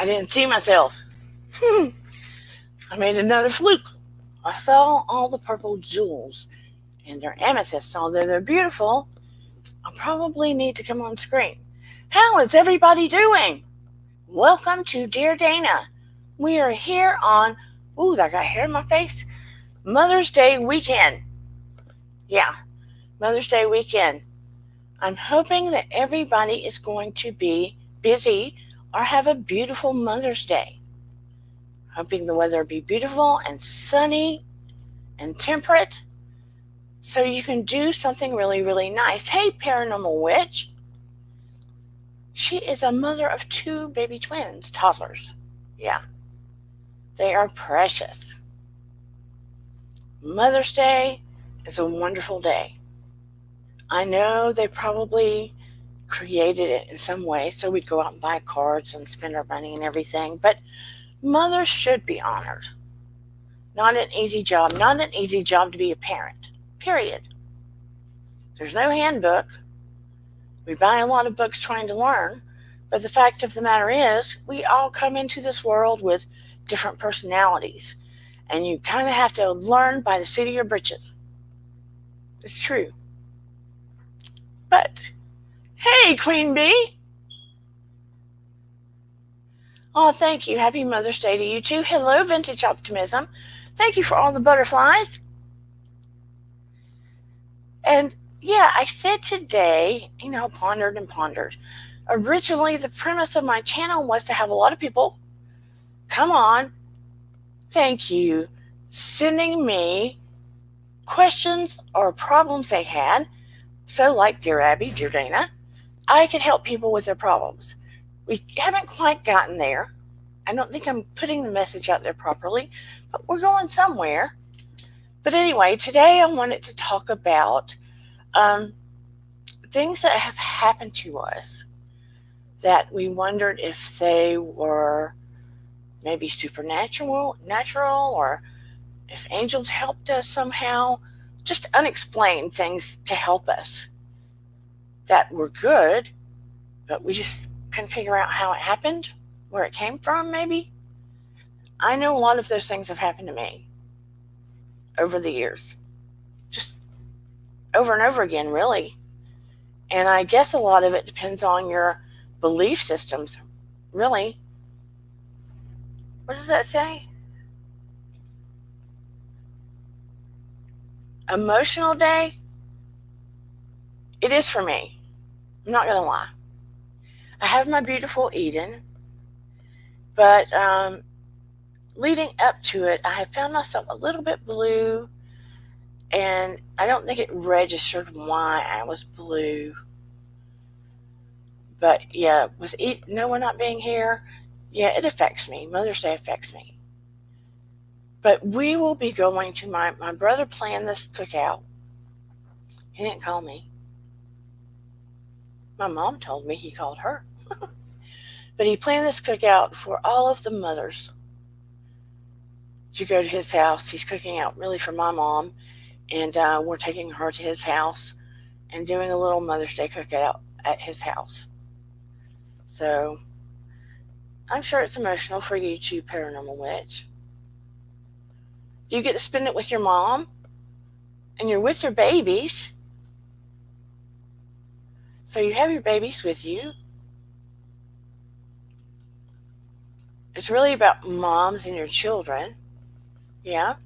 I didn't see myself. I made another fluke. I saw all the purple jewels and their amethysts, although they're beautiful. I probably need to come on screen. How is everybody doing? Welcome to Dear Dana. We are here on, ooh, I got hair in my face, Mother's Day weekend. Yeah, Mother's Day weekend. I'm hoping that everybody is going to be busy or have a beautiful Mother's Day. Hoping the weather will be beautiful and sunny and temperate so you can do something really, really nice. Hey, Paranormal Witch. She is a mother of 2 baby twins, toddlers. Yeah, they are precious. Mother's Day is a wonderful day. I know they probably created it in some way so we'd go out and buy cards and spend our money and everything, but mothers should be honored. Not an easy job to be a parent, period. There's no handbook. We buy a lot of books trying to learn, but the fact of the matter is we all come into this world with different personalities, and you kind of have to learn by the seat of your britches. It's true. But, hey, Queen Bee! Oh, thank you. Happy Mother's Day to you too. Hello, Vintage Optimism. Thank you for all the butterflies. And yeah, I said today, pondered and pondered. Originally, the premise of my channel was to have a lot of people come on, thank you, sending me questions or problems they had. So like Dear Abby, Dear Dana, I could help people with their problems. We haven't quite gotten there. I don't think I'm putting the message out there properly, but we're going somewhere. But anyway, today I wanted to talk about things that have happened to us that we wondered if they were maybe supernatural, or if angels helped us somehow. Just unexplained things to help us that were good, but we just couldn't figure out how it happened, where it came from, maybe. I know a lot of those things have happened to me over the years. Just over and over again, really. And I guess a lot of it depends on your belief systems, really. What does that say? Emotional day? It is for me. I'm not going to lie. I have my beautiful Eden, but leading up to it, I have found myself a little bit blue, and I don't think it registered why I was blue. But yeah, with no one not being here, yeah, it affects me. Mother's Day affects me. But we will be going to my brother planned this cookout. He didn't call me. My mom told me he called her. But he planned this cookout for all of the mothers to go to his house. He's cooking out really for my mom, and we're taking her to his house and doing a little Mother's Day cookout at his house. So I'm sure it's emotional for you too, Paranormal Witch. Do you get to spend it with your mom? And you're with your babies. So you have your babies with you. It's really about moms and your children. Yeah.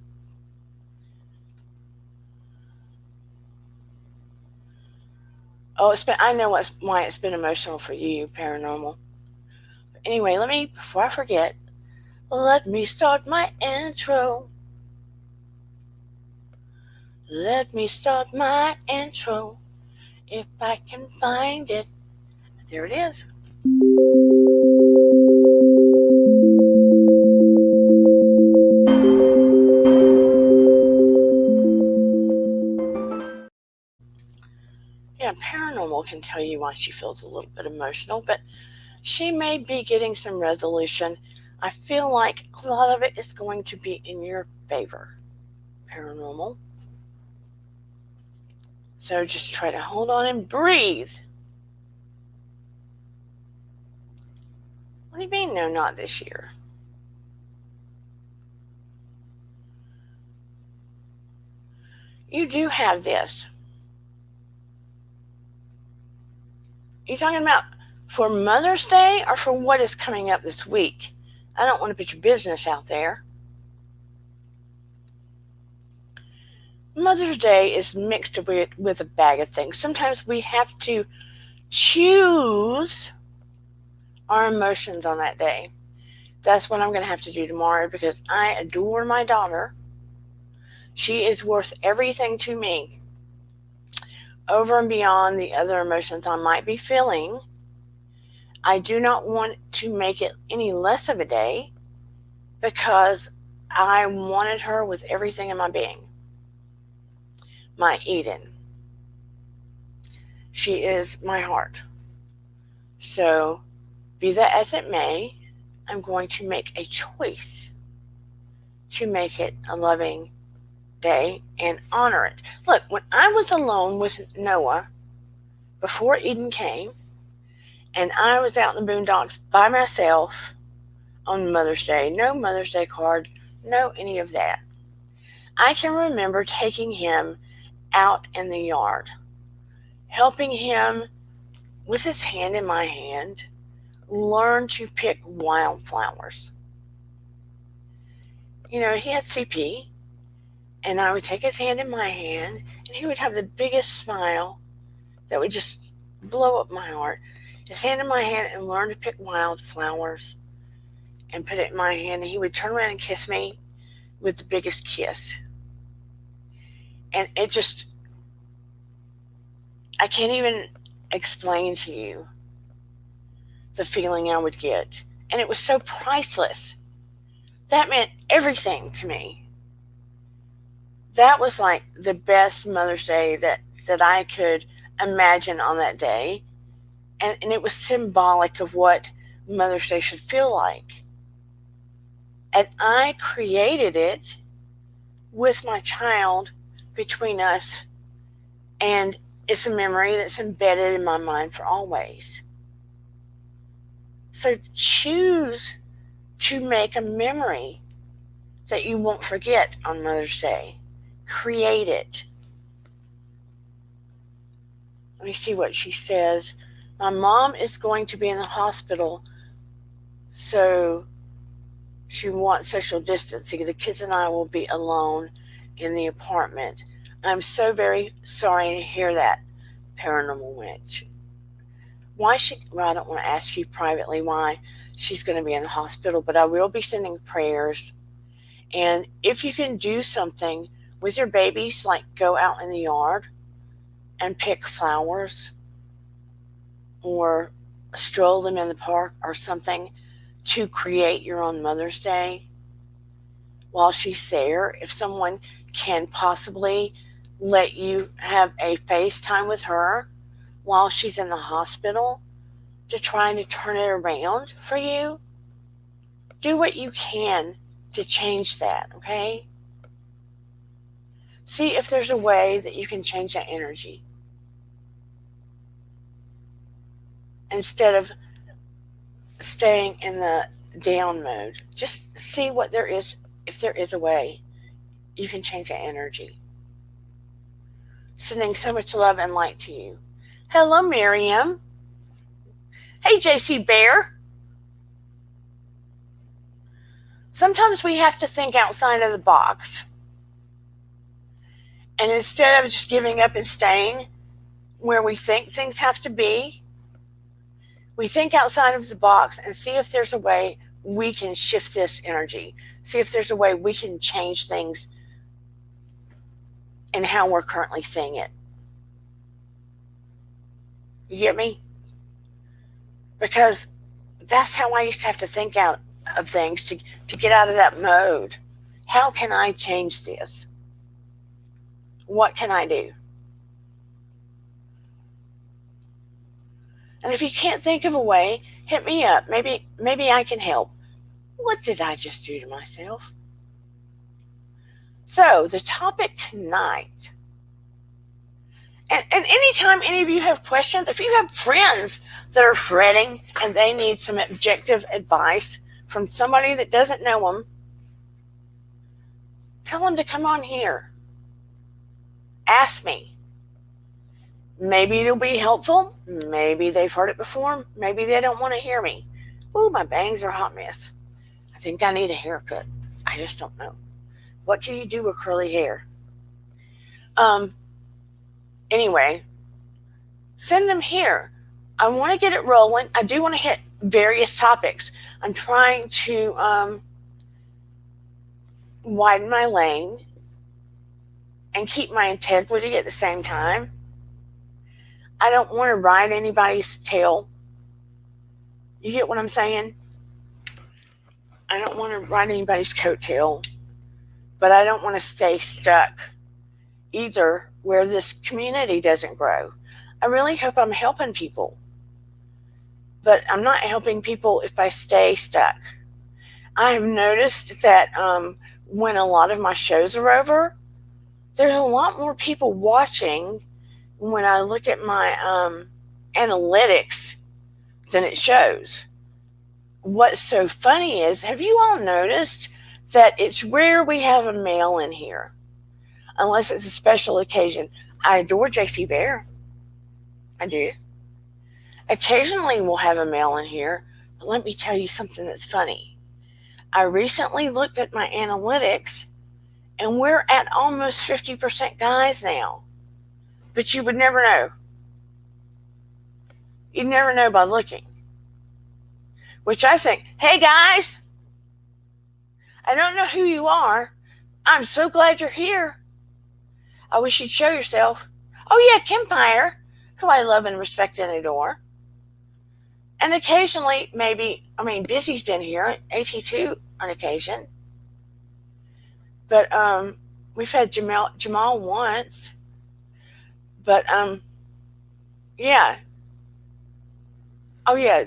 Oh, I know why it's been emotional for you, Paranormal. But anyway, before I forget, let me start my intro. Let me start my intro, if I can find it. There it is. Yeah, Paranormal can tell you why she feels a little bit emotional, but she may be getting some resolution. I feel like a lot of it is going to be in your favor, Paranormal. So just try to hold on and breathe. What do you mean, no, not this year? You do have this. You talking about for Mother's Day or for what is coming up this week? I don't want to put your business out there. Mother's Day is mixed with a bag of things. Sometimes we have to choose our emotions on that day. That's what I'm going to have to do tomorrow because I adore my daughter. She is worth everything to me, over and beyond the other emotions I might be feeling. I do not want to make it any less of a day because I wanted her with everything in my being. My Eden. She is my heart. So, be that as it may, I'm going to make a choice to make it a loving day and honor it. Look, when I was alone with Noah before Eden came, and I was out in the boondocks by myself on Mother's Day, no Mother's Day card, no any of that. I can remember taking him out in the yard, helping him with his hand in my hand learn to pick wildflowers. You know, he had CP, and I would take his hand in my hand, and he would have the biggest smile that would just blow up my heart. His hand in my hand and learn to pick wildflowers and put it in my hand, and he would turn around and kiss me with the biggest kiss. And it just, I can't even explain to you the feeling I would get. And it was so priceless. That meant everything to me. That was like the best Mother's Day that I could imagine on that day. And it was symbolic of what Mother's Day should feel like. And I created it with my child between us, and it's a memory that's embedded in my mind for always. So choose to make a memory that you won't forget on Mother's Day. Create it. Let me see what she says. My mom is going to be in the hospital, so she wants social distancing. The kids and I will be alone in the apartment. I'm so very sorry to hear that, Paranormal Witch. Well, I don't want to ask you privately why she's going to be in the hospital, but I will be sending prayers. And if you can do something with your babies, like go out in the yard and pick flowers or stroll them in the park or something to create your own Mother's Day while she's there, if someone can possibly let you have a FaceTime with her while she's in the hospital to try to turn it around for you, do what you can to change that, okay? See if there's a way that you can change that energy. Instead of staying in the down mode, just see what there is, if there is a way you can change that energy. Sending so much love and light to you. Hello, Miriam. Hey, JC Bear. Sometimes we have to think outside of the box. And instead of just giving up and staying where we think things have to be, we think outside of the box and see if there's a way we can shift this energy. See if there's a way we can change things in how we're currently seeing it. You get me? Because that's how I used to have to think out of things to get out of that mode. How can I change this? What can I do? And if you can't think of a way, hit me up. Maybe I can help. What did I just do to myself? So the topic tonight And anytime any of you have questions, if you have friends that are fretting and they need some objective advice from somebody that doesn't know them, tell them to come on here. Ask me. Maybe it'll be helpful. Maybe they've heard it before. Maybe they don't want to hear me. Ooh, my bangs are a hot mess. I think I need a haircut. I just don't know. What can you do with curly hair? Anyway, send them here. I want to get it rolling. I do want to hit various topics. I'm trying to widen my lane and keep my integrity at the same time. I don't want to ride anybody's tail. You get what I'm saying? I don't want to ride anybody's coattail, but I don't want to stay stuck either where this community doesn't grow. I really hope I'm helping people, but I'm not helping people if I stay stuck. I have noticed that when a lot of my shows are over, there's a lot more people watching when I look at my analytics than it shows. What's so funny is, have you all noticed that it's rare we have a male in here, unless it's a special occasion? I adore JC Bear. I do. Occasionally we'll have a male in here, but let me tell you something that's funny. I recently looked at my analytics, and we're at almost 50% guys now. But you would never know. You'd never know by looking. Which I think, hey guys, I don't know who you are. I'm so glad you're here. I wish you'd show yourself. Oh yeah, Kimpire, who I love and respect and adore. And occasionally, Busy's been here, AT2 on occasion. But we've had Jamal once. But yeah. Oh yeah,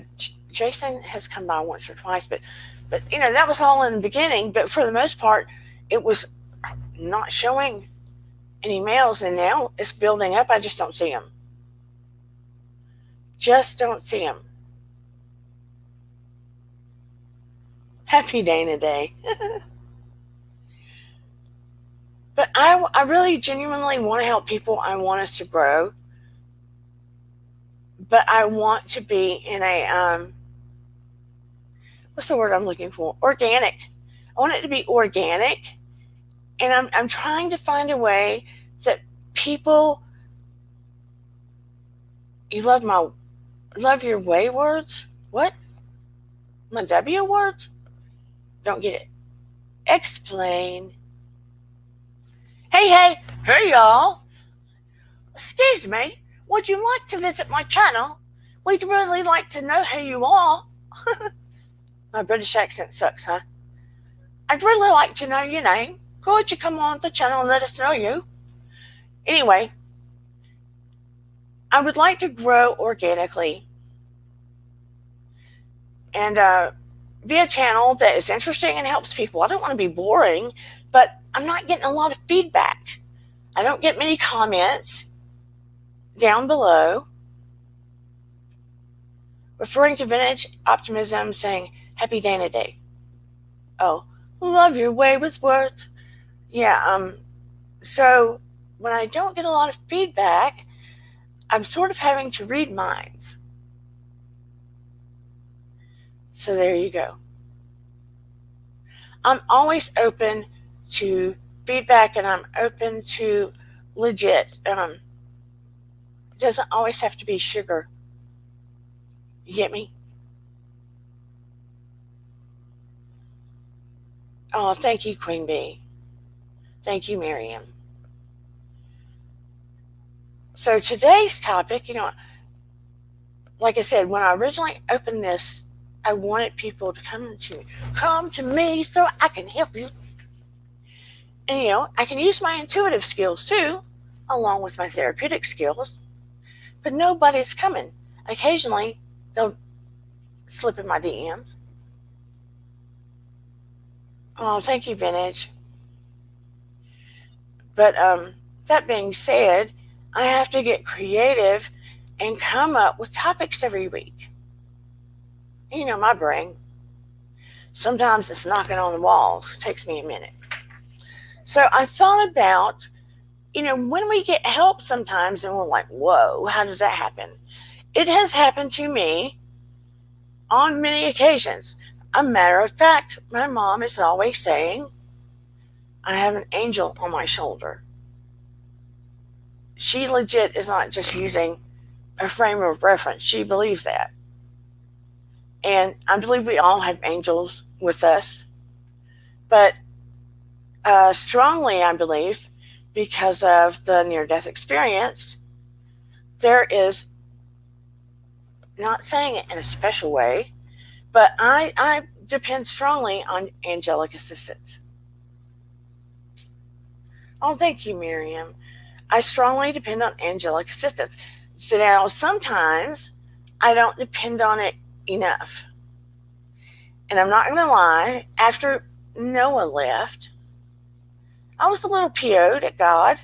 Jason has come by once or twice, but that was all in the beginning. But for the most part, it was not showing any males, and now it's building up. I just don't see them. Just don't see them. Happy Dana Day. But I really genuinely want to help people. I want us to grow. But I want to be in a, what's the word I'm looking for? Organic. I want it to be organic. And I'm trying to find a way that people, you love your way words? What? My W words? Don't get it. Explain. Hey y'all. Excuse me. Would you like to visit my channel? We'd really like to know who you are. My British accent sucks, huh? I'd really like to know your name. Could you come on the channel and let us know you? Anyway, I would like to grow organically and be a channel that is interesting and helps people. I don't want to be boring, but I'm not getting a lot of feedback. I don't get many comments down below referring to vintage optimism, saying Happy Dana Day. Oh, love your way with words. Yeah, so when I don't get a lot of feedback, I'm sort of having to read minds. So there you go. I'm always open to feedback, and I'm open to legit. It doesn't always have to be sugar. You get me? Oh, thank you, Queen Bee. Thank you, Miriam. So today's topic, like I said, when I originally opened this, I wanted people to come to me so I can help you. And, I can use my intuitive skills too, along with my therapeutic skills, but nobody's coming. Occasionally, they'll slip in my DM. Oh, thank you, Vintage. But that being said, I have to get creative and come up with topics every week. You know, my brain, sometimes it's knocking on the walls. It takes me a minute. So I thought about, when we get help sometimes and we're like, whoa, how does that happen? It has happened to me on many occasions. A matter of fact, my mom is always saying, I have an angel on my shoulder. She legit is not just using a frame of reference. She believes that. And I believe we all have angels with us. But strongly, I believe, because of the near-death experience, there is, not saying it in a special way, but I depend strongly on angelic assistance. Oh, thank you, Miriam. I strongly depend on angelic assistance. So now, sometimes I don't depend on it enough. And I'm not going to lie, after Noah left, I was a little PO'd at God.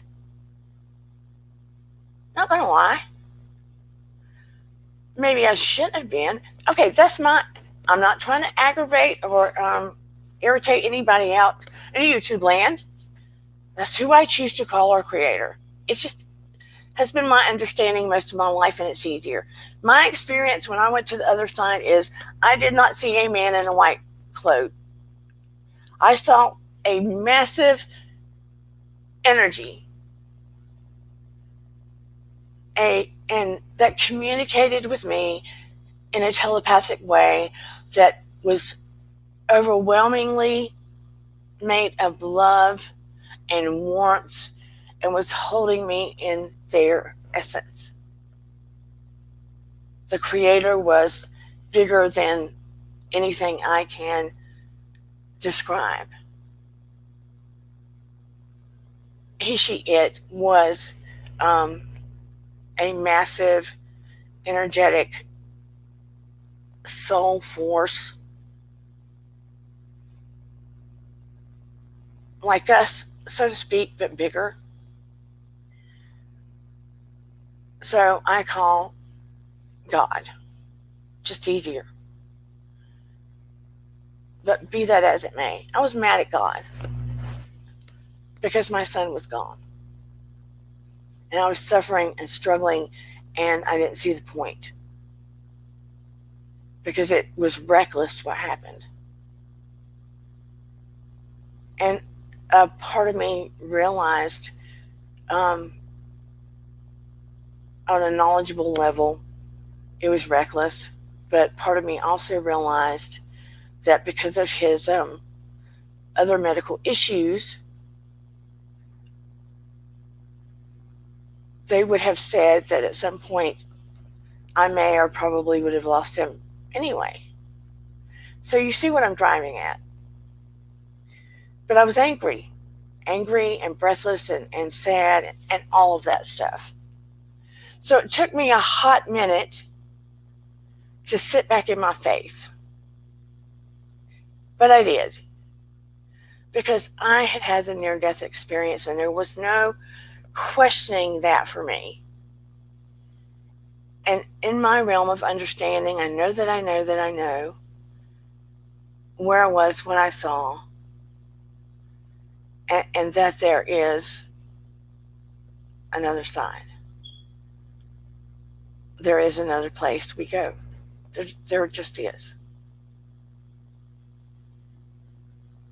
Not going to lie. Maybe I shouldn't have been. Okay, I'm not trying to aggravate or irritate anybody out in YouTube land. That's who I choose to call our creator. It's just has been my understanding most of my life, and it's easier. My experience when I went to the other side is I did not see a man in a white cloak. I saw a massive energy, and that communicated with me in a telepathic way that was overwhelmingly made of love and warmth and was holding me in their essence. The creator was bigger than anything I can describe. He, she, it was a massive, energetic soul force like us, so to speak, but bigger. So I call God. Just easier. But be that as it may, I was mad at God because my son was gone. And I was suffering and struggling, and I didn't see the point because it was reckless what happened. And a part of me realized on a knowledgeable level it was reckless, but part of me also realized that because of his other medical issues, they would have said that at some point I may or probably would have lost him anyway. So you see what I'm driving at. But I was angry and breathless and sad and all of that stuff. So it took me a hot minute to sit back in my faith. But I did. Because I had had the near-death experience and there was no questioning that for me. And in my realm of understanding, I know that I know that I know where I was when I saw, and that there is another side. There is another place we go. There just is.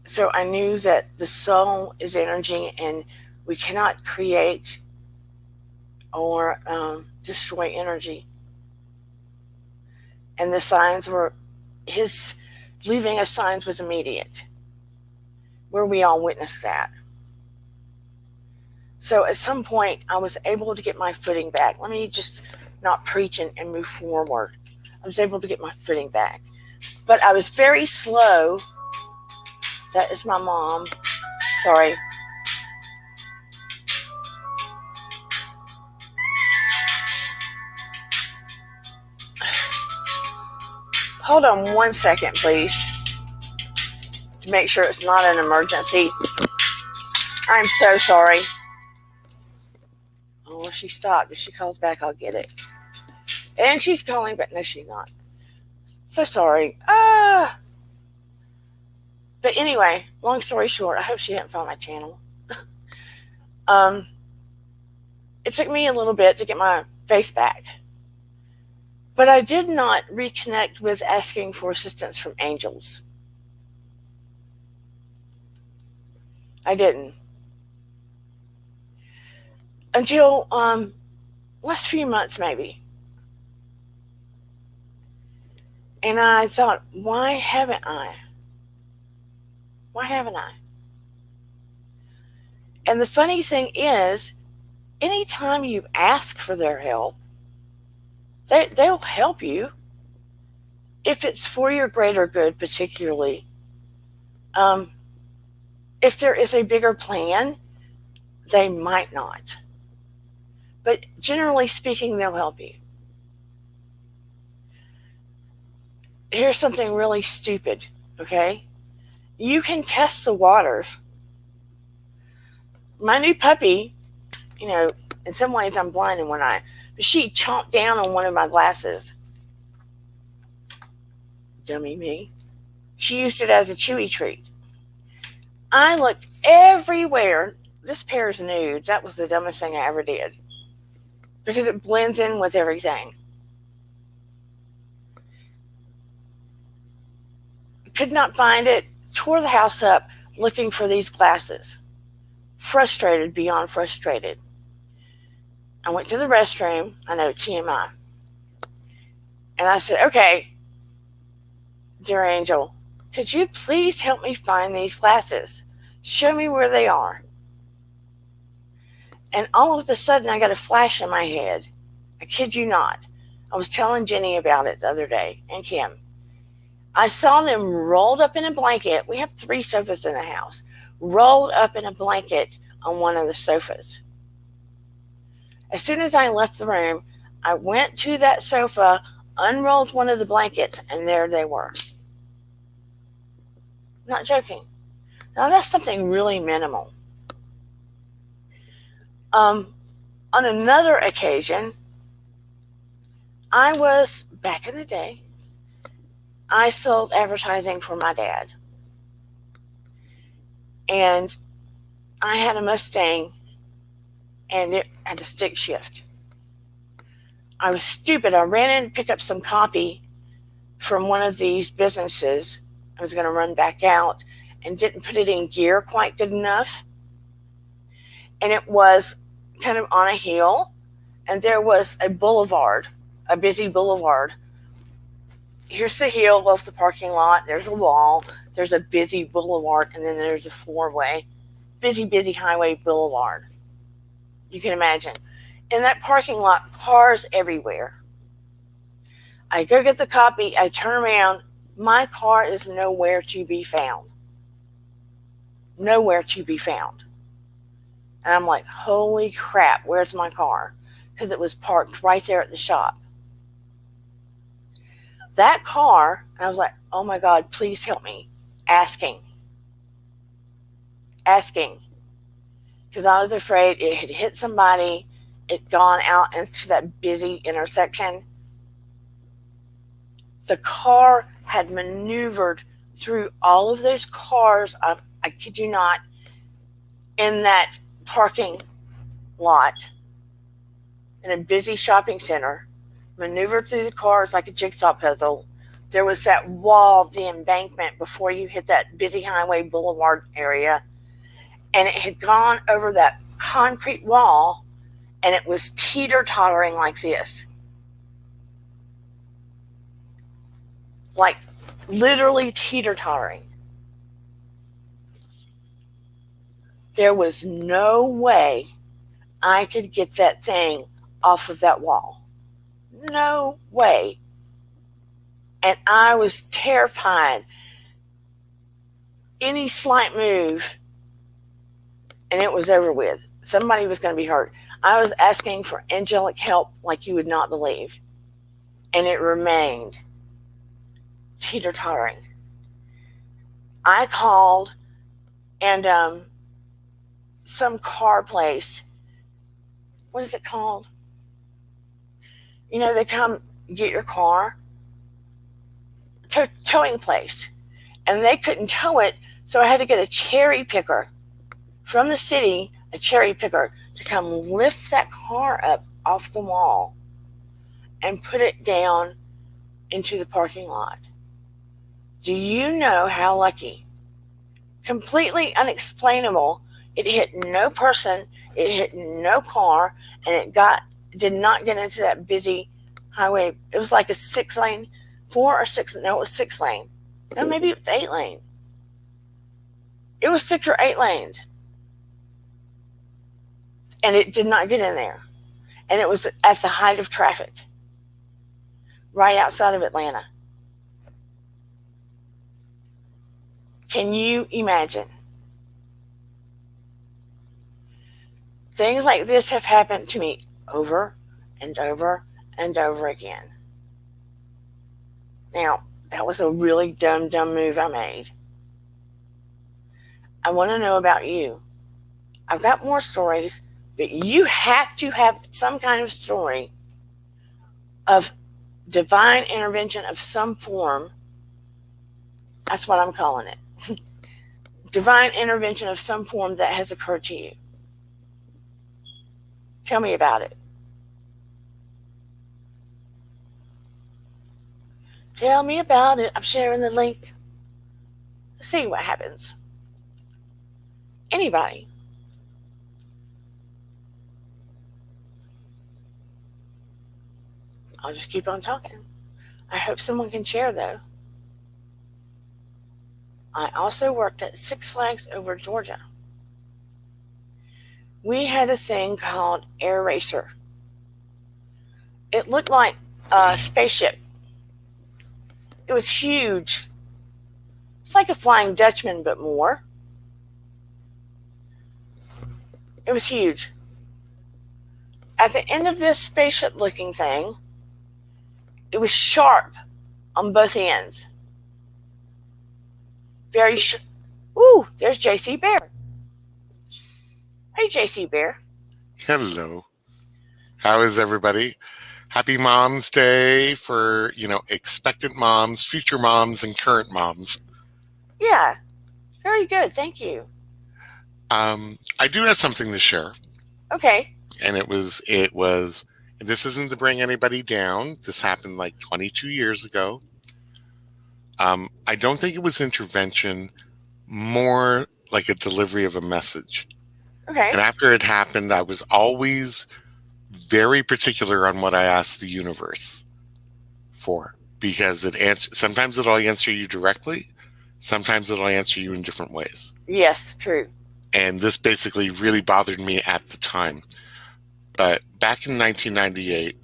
So I knew that the soul is energy and we cannot create or destroy energy. And the signs were, his leaving us signs was immediate, where we all witnessed that. So at some point, I was able to get my footing back. Let me just not preach and move forward. I was able to get my footing back. But I was very slow. That is my mom. Sorry. Hold on 1 second, please, to make sure it's not an emergency. I'm so sorry. Well, she stopped. If she calls back, I'll get it. And she's calling back. No, she's not. So sorry. But anyway, long story short, I hope she didn't find my channel. It took me a little bit to get my face back. But I did not reconnect with asking for assistance from angels. I didn't. Until last few months maybe. And I thought, why haven't I? Why haven't I? And the funny thing is, anytime you ask for their help, they'll help you. If it's for your greater good, particularly. If there is a bigger plan, they might not. But generally speaking, they'll help you. Here's something really stupid, okay? You can test the waters. My new puppy, in some ways I'm blind in one eye, but she chomped down on one of my glasses. Dummy me. She used it as a chewy treat. I looked everywhere. This pair's nudes. That was the dumbest thing I ever did. Because it blends in with everything. Could not find it. Tore the house up looking for these glasses. Frustrated beyond frustrated. I went to the restroom. I know, TMI. And I said, okay, dear angel, could you please help me find these glasses? Show me where they are. And all of a sudden, I got a flash in my head. I kid you not. I was telling Jenny about it the other day, and Kim. I saw them rolled up in a blanket. We have 3 sofas in the house. Rolled up in a blanket on one of the sofas. As soon as I left the room, I went to that sofa, unrolled one of the blankets, and there they were. Not joking. Now, that's something really minimal. On another occasion, back in the day, I sold advertising for my dad. And I had a Mustang, and it had a stick shift. I was stupid. I ran in to pick up some copy from one of these businesses. I was going to run back out and didn't put it in gear quite good enough. And it was kind of on a hill, and there was a boulevard, a busy boulevard. Here's the hill of the parking lot. There's a wall. There's a busy boulevard, and then there's a 4-way. Busy highway boulevard. You can imagine. In that parking lot, cars everywhere. I go get the copy. I turn around. My car is nowhere to be found. Nowhere to be found. And I'm like, holy crap, where's my car? Because it was parked right there at the shop. That car, and I was like, oh my God, please help me. Asking. Because I was afraid it had hit somebody, it gone out into that busy intersection. The car had maneuvered through all of those cars, I kid you not, in that parking lot in a busy shopping center, maneuvered through the cars like a jigsaw puzzle. There was that wall, the embankment, before you hit that busy highway boulevard area, and it had gone over that concrete wall, and it was teeter-tottering like this. Like literally teeter-tottering. There was no way I could get that thing off of that wall. No way. And I was terrified. Any slight move, and it was over with. Somebody was going to be hurt. I was asking for angelic help like you would not believe. And it remained teeter-tottering. I called, and some car place, what is it called? They come get your car, towing place, and they couldn't tow it, so I had to get a cherry picker from the city, a cherry picker, to come lift that car up off the wall and put it down into the parking lot. Do you know how lucky? Completely unexplainable. It hit no person, it hit no car, and did not get into that busy highway. It was like a 6-lane, 4 or 6. No, it was 6 lane. No, maybe it was 8 lane. It was 6 or 8 lanes, and it did not get in there. And it was at the height of traffic, right outside of Atlanta. Can you imagine? Things like this have happened to me over and over and over again. Now, that was a really dumb move I made. I want to know about you. I've got more stories, but you have to have some kind of story of divine intervention of some form. That's what I'm calling it. Divine intervention of some form that has occurred to you. Tell me about it. Tell me about it. I'm sharing the link. Let's see what happens. Anybody? I'll just keep on talking. I hope someone can share, though. I also worked at Six Flags over Georgia. We had a thing called Air Racer. It looked like a spaceship. It was huge. It's like a Flying Dutchman, but more. It was huge. At the end of this spaceship-looking thing, it was sharp on both ends. Very sharp. Ooh, there's JC Bear. Hey, JC Bear. Hello. How is everybody? Happy Mom's Day for, expectant moms, future moms, and current moms. Yeah, very good. Thank you. I do have something to share. Okay. And it was, this isn't to bring anybody down. This happened like 22 years ago. I don't think it was intervention, more like a delivery of a message. Okay. And after it happened, I was always very particular on what I asked the universe for, because sometimes it'll answer you directly, sometimes it'll answer you in different ways. Yes, true. And this basically really bothered me at the time. But back in 1998,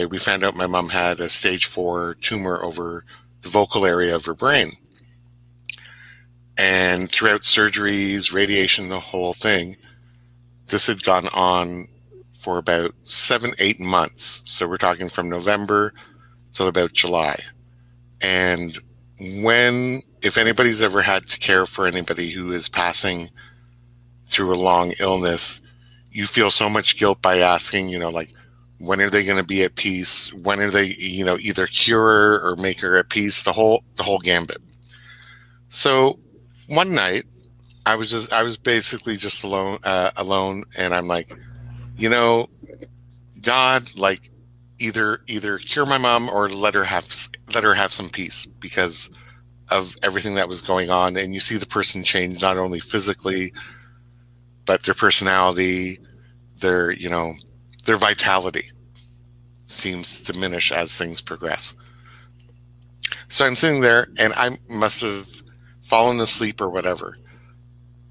we found out my mom had a stage 4 tumor over the vocal area of her brain. And throughout surgeries, radiation, the whole thing, this had gone on for about 7-8 months. So we're talking from November till about July. And if anybody's ever had to care for anybody who is passing through a long illness, you feel so much guilt by asking, when are they going to be at peace? When are they, either cure her or make her at peace? The whole gambit. So one night, I was basically just alone, and I'm like, God, like, either cure my mom or let her have some peace because of everything that was going on. And you see the person change, not only physically, but their personality, their vitality seems to diminish as things progress. So I'm sitting there, and I must have fallen asleep or whatever,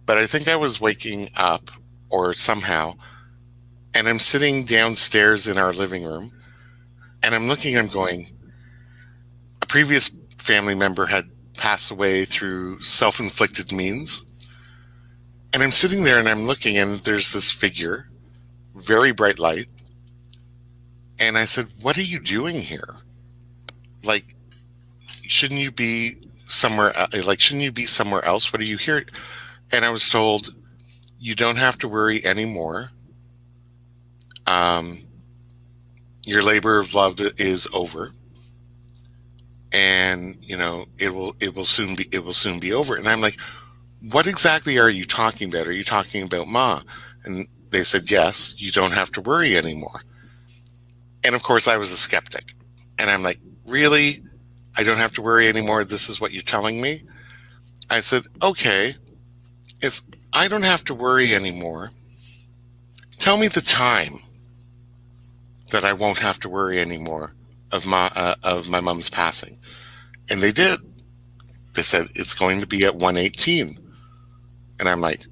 but I think I was waking up or somehow, and I'm sitting downstairs in our living room, and I'm going, a previous family member had passed away through self-inflicted means. And I'm sitting there and I'm looking, and there's this figure, very bright light. And I said, what are you doing here? Like, shouldn't you be somewhere else? What are you here? And I was told, you don't have to worry anymore. um, your labor of love is over, and it will soon be over. And I'm like, what exactly are you talking about? Are you talking about Ma? And they said, yes, you don't have to worry anymore. And of course, I was a skeptic. And I'm like, really? I don't have to worry anymore? This is what you're telling me? I said, okay, if I don't have to worry anymore, tell me the time that I won't have to worry anymore of my mom's passing. And they did. They said it's going to be at 118. And I'm like,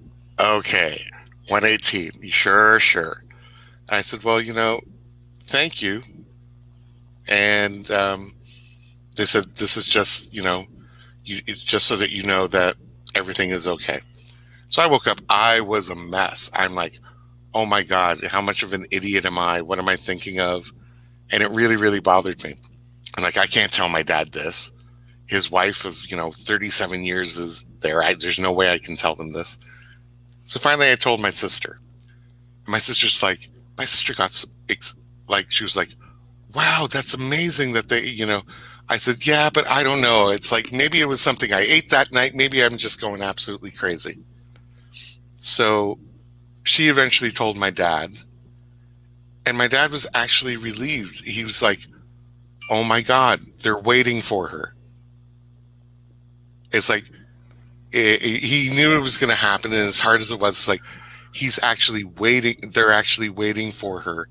okay, 118. Sure, sure. I said, well, thank you. And they said, this is just, it's just so that you know that everything is okay. So I woke up. I was a mess. I'm like, oh my God, how much of an idiot am I? What am I thinking of? And it really, really bothered me. I'm like, I can't tell my dad this. His wife of, 37 years is there. There's no way I can tell them this. So finally I told my sister. My sister's like, my sister got like, she was like, wow, that's amazing that I said, yeah, but I don't know. It's like, maybe it was something I ate that night. Maybe I'm just going absolutely crazy. So she eventually told my dad, and my dad was actually relieved. He was like, oh my God, they're waiting for her. It's like, he knew it was going to happen. And as hard as it was, it's like, he's actually waiting. They're actually waiting for her.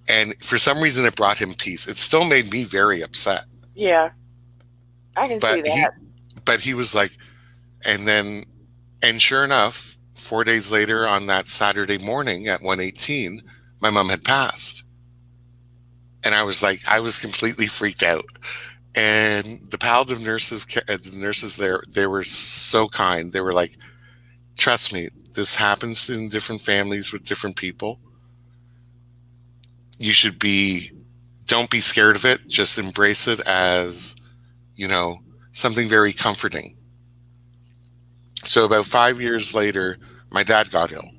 And for some reason, it brought him peace. It still made me very upset. Yeah, I can see But that. he was like, and sure enough, 4 days later on that Saturday morning at 118, my mom had passed. And I was like, I was completely freaked out. And the palliative nurses, the nurses there, they were so kind. They were like, trust me, this happens in different families with different people. You should don't be scared of it. Just embrace it as, something very comforting. So about 5 years later, my dad got ill.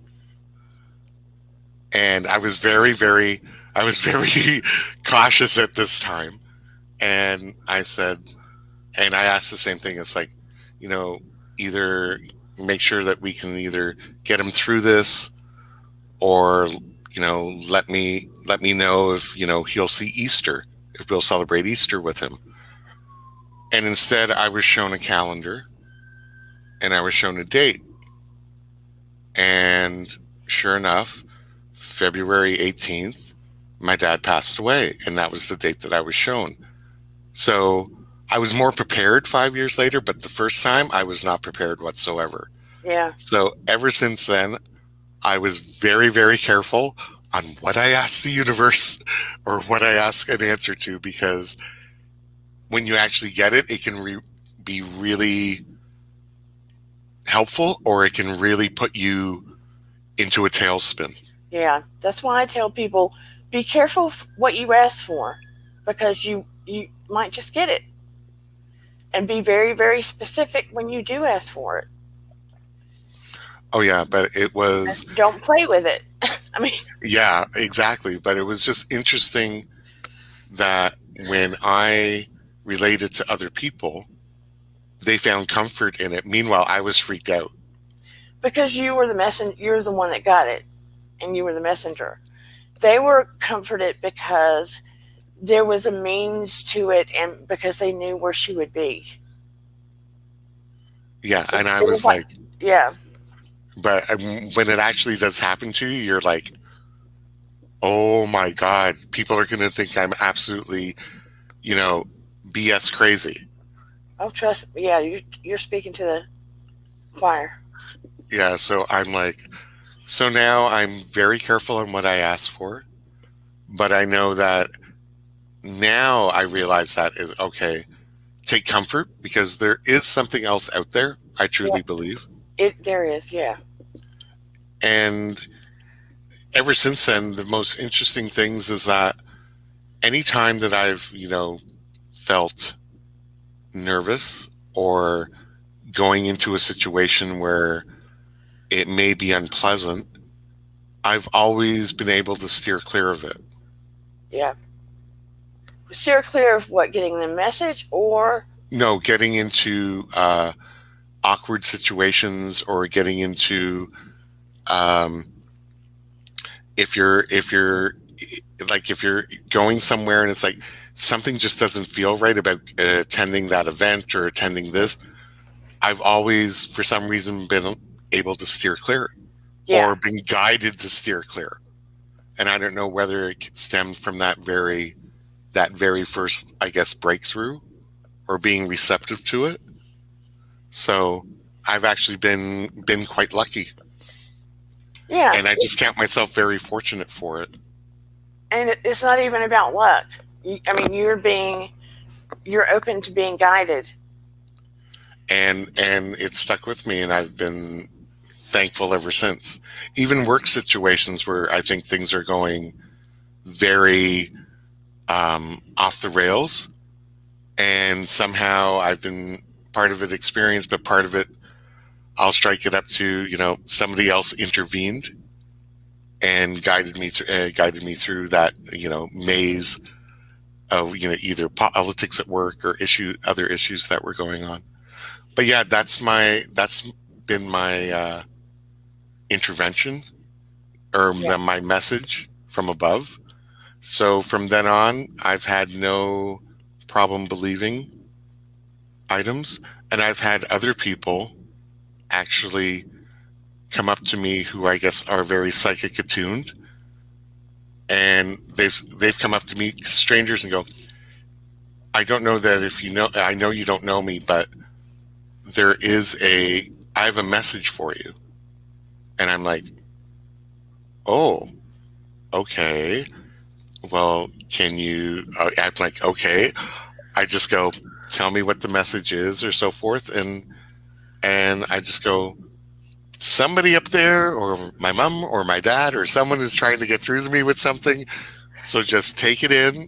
And I was very cautious at this time. And I said, and I asked the same thing. It's like, either make sure that we can either get him through this, or, let me know if, he'll see Easter, if we'll celebrate Easter with him. And instead I was shown a calendar and I was shown a date. And sure enough, February 18th, my dad passed away. And that was the date that I was shown. So I was more prepared 5 years later, but the first time I was not prepared whatsoever. Yeah. So ever since then, I was very, very careful on what I ask the universe or what I ask an answer to, because when you actually get it, it can be really helpful, or it can really put you into a tailspin. Yeah, that's why I tell people, be careful what you ask for, because you might just get it. And be very, very specific when you do ask for it. Oh yeah, but it was, don't play with it. I mean, yeah, exactly. But it was just interesting that when I related to other people, they found comfort in it. Meanwhile, I was freaked out. Because you were the messenger, you're the one that got it, and you were the messenger. They were comforted because there was a means to it, and because they knew where she would be. Yeah, and I was like, yeah. But when it actually does happen to you, you're like, oh my God, people are going to think I'm absolutely, BS crazy. Oh, trust me. Yeah, you're speaking to the choir. Yeah, so I'm like, so now I'm very careful on what I ask for, but I know that now I realize that is okay. Take comfort, because there is something else out there. I truly believe there is, yeah. And ever since then, the most interesting things is that anytime that I've, felt nervous or going into a situation where it may be unpleasant, I've always been able to steer clear of it. Yeah. Steer clear of what? Getting the message or. No, getting into awkward situations, or getting into um, if you're like, if you're going somewhere and it's like something just doesn't feel right about attending that event or attending this, I've always, for some reason, been able to steer clear, Yeah. or been guided to steer clear. And I don't know whether it stemmed from that very first, I guess, breakthrough, or being receptive to it. So I've actually been quite lucky, Yeah. and I just count myself very fortunate for it. And it's not even about luck. I mean, you're open to being guided. And it stuck with me, and I've been thankful ever since. Even work situations where I think things are going very off the rails, and somehow I've been part of it experienced, but part of it I'll strike it up to, somebody else intervened and guided me through that, maze of, either politics at work or other issues that were going on. But yeah, that's been my intervention, or Yeah. my message from above. So from then on, I've had no problem believing items, and I've had other people actually come up to me who I guess are very psychic attuned, and they've come up to me, strangers, and go, "I don't know that if you know, I know you don't know me, but I have a message for you." And I'm like, "Oh, okay. Well, can you?" I'm like, "Okay." I just go, "Tell me what the message is," or so forth, and I just go, "Somebody up there, or my mom, or my dad, or someone is trying to get through to me with something. So just take it in."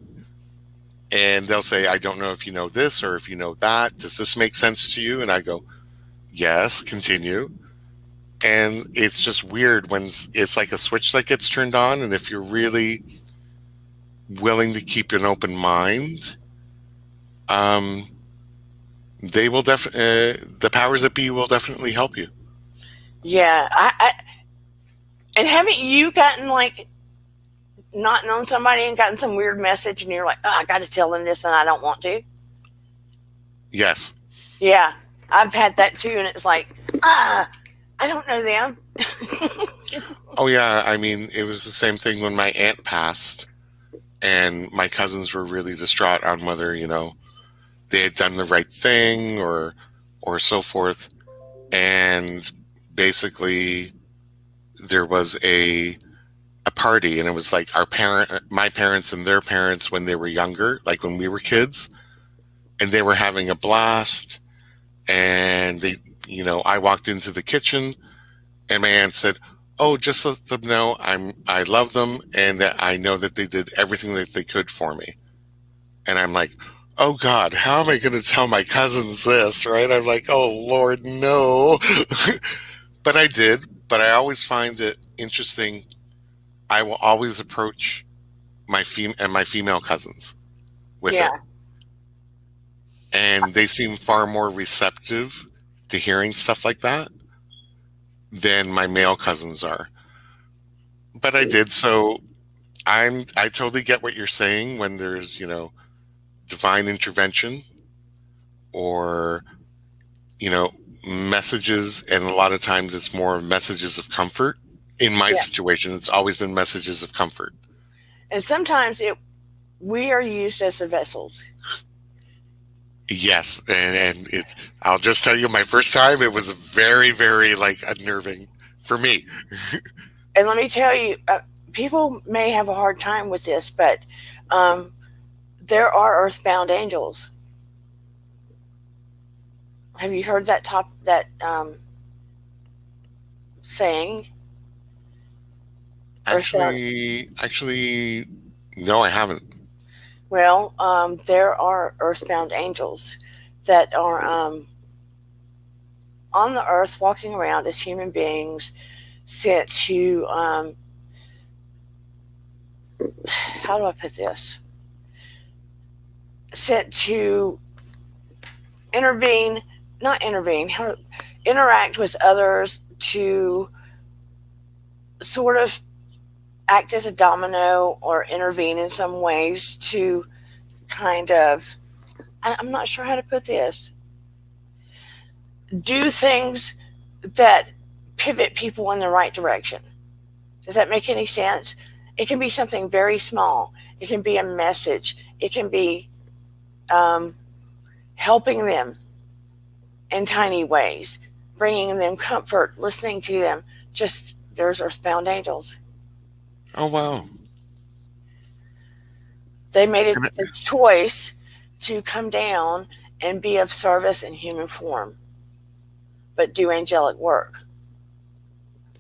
And they'll say, "I don't know if you know this or if you know that. Does this make sense to you?" And I go, "Yes, continue." And it's just weird when it's like a switch that gets turned on. And if you're really willing to keep an open mind, um, the powers that be will definitely help you. Yeah. And haven't you gotten like not known somebody and gotten some weird message and you're like, oh, I got to tell them this and I don't want to? Yes. Yeah. I've had that too. And it's like, I don't know them. Oh yeah. I mean, it was the same thing when my aunt passed, and my cousins were really distraught on whether, they had done the right thing, or so forth. And basically there was a party, and it was like my parents and their parents when they were younger, like when we were kids, and they were having a blast. And I walked into the kitchen, and my aunt said, "Oh, just let them know I love them, and that I know that they did everything that they could for me." And I'm like, "Oh God, how am I going to tell my cousins this?" Right? I'm like, "Oh Lord, no." But I did. But I always find it interesting. I will always approach my female cousins with Yeah. it, and they seem far more receptive to hearing stuff like that than my male cousins are. But I did. So I totally get what you're saying when there's, divine intervention, or, you know, messages. And a lot of times it's more messages of comfort. In my Yeah. situation, it's always been messages of comfort. And sometimes we are used as the vessels. Yes. And I'll just tell you, my first time, it was very, very like unnerving for me. And let me tell you, people may have a hard time with this, but um, there are earthbound angels. Have you heard that saying? Earthbound. Actually, no, I haven't. Well, there are earthbound angels that are on the earth walking around as human beings, sent to how do I put this? Sent to intervene, not intervene, how, interact with others to sort of act as a domino or intervene in some ways to kind of, I'm not sure how to put this, do things that pivot people in the right direction. Does that make any sense? It can be something very small. It can be a message. It can be um, helping them in tiny ways, bringing them comfort, listening to them. Just there's earthbound angels. Oh wow. They made it And the choice to come down and be of service in human form, but do angelic work.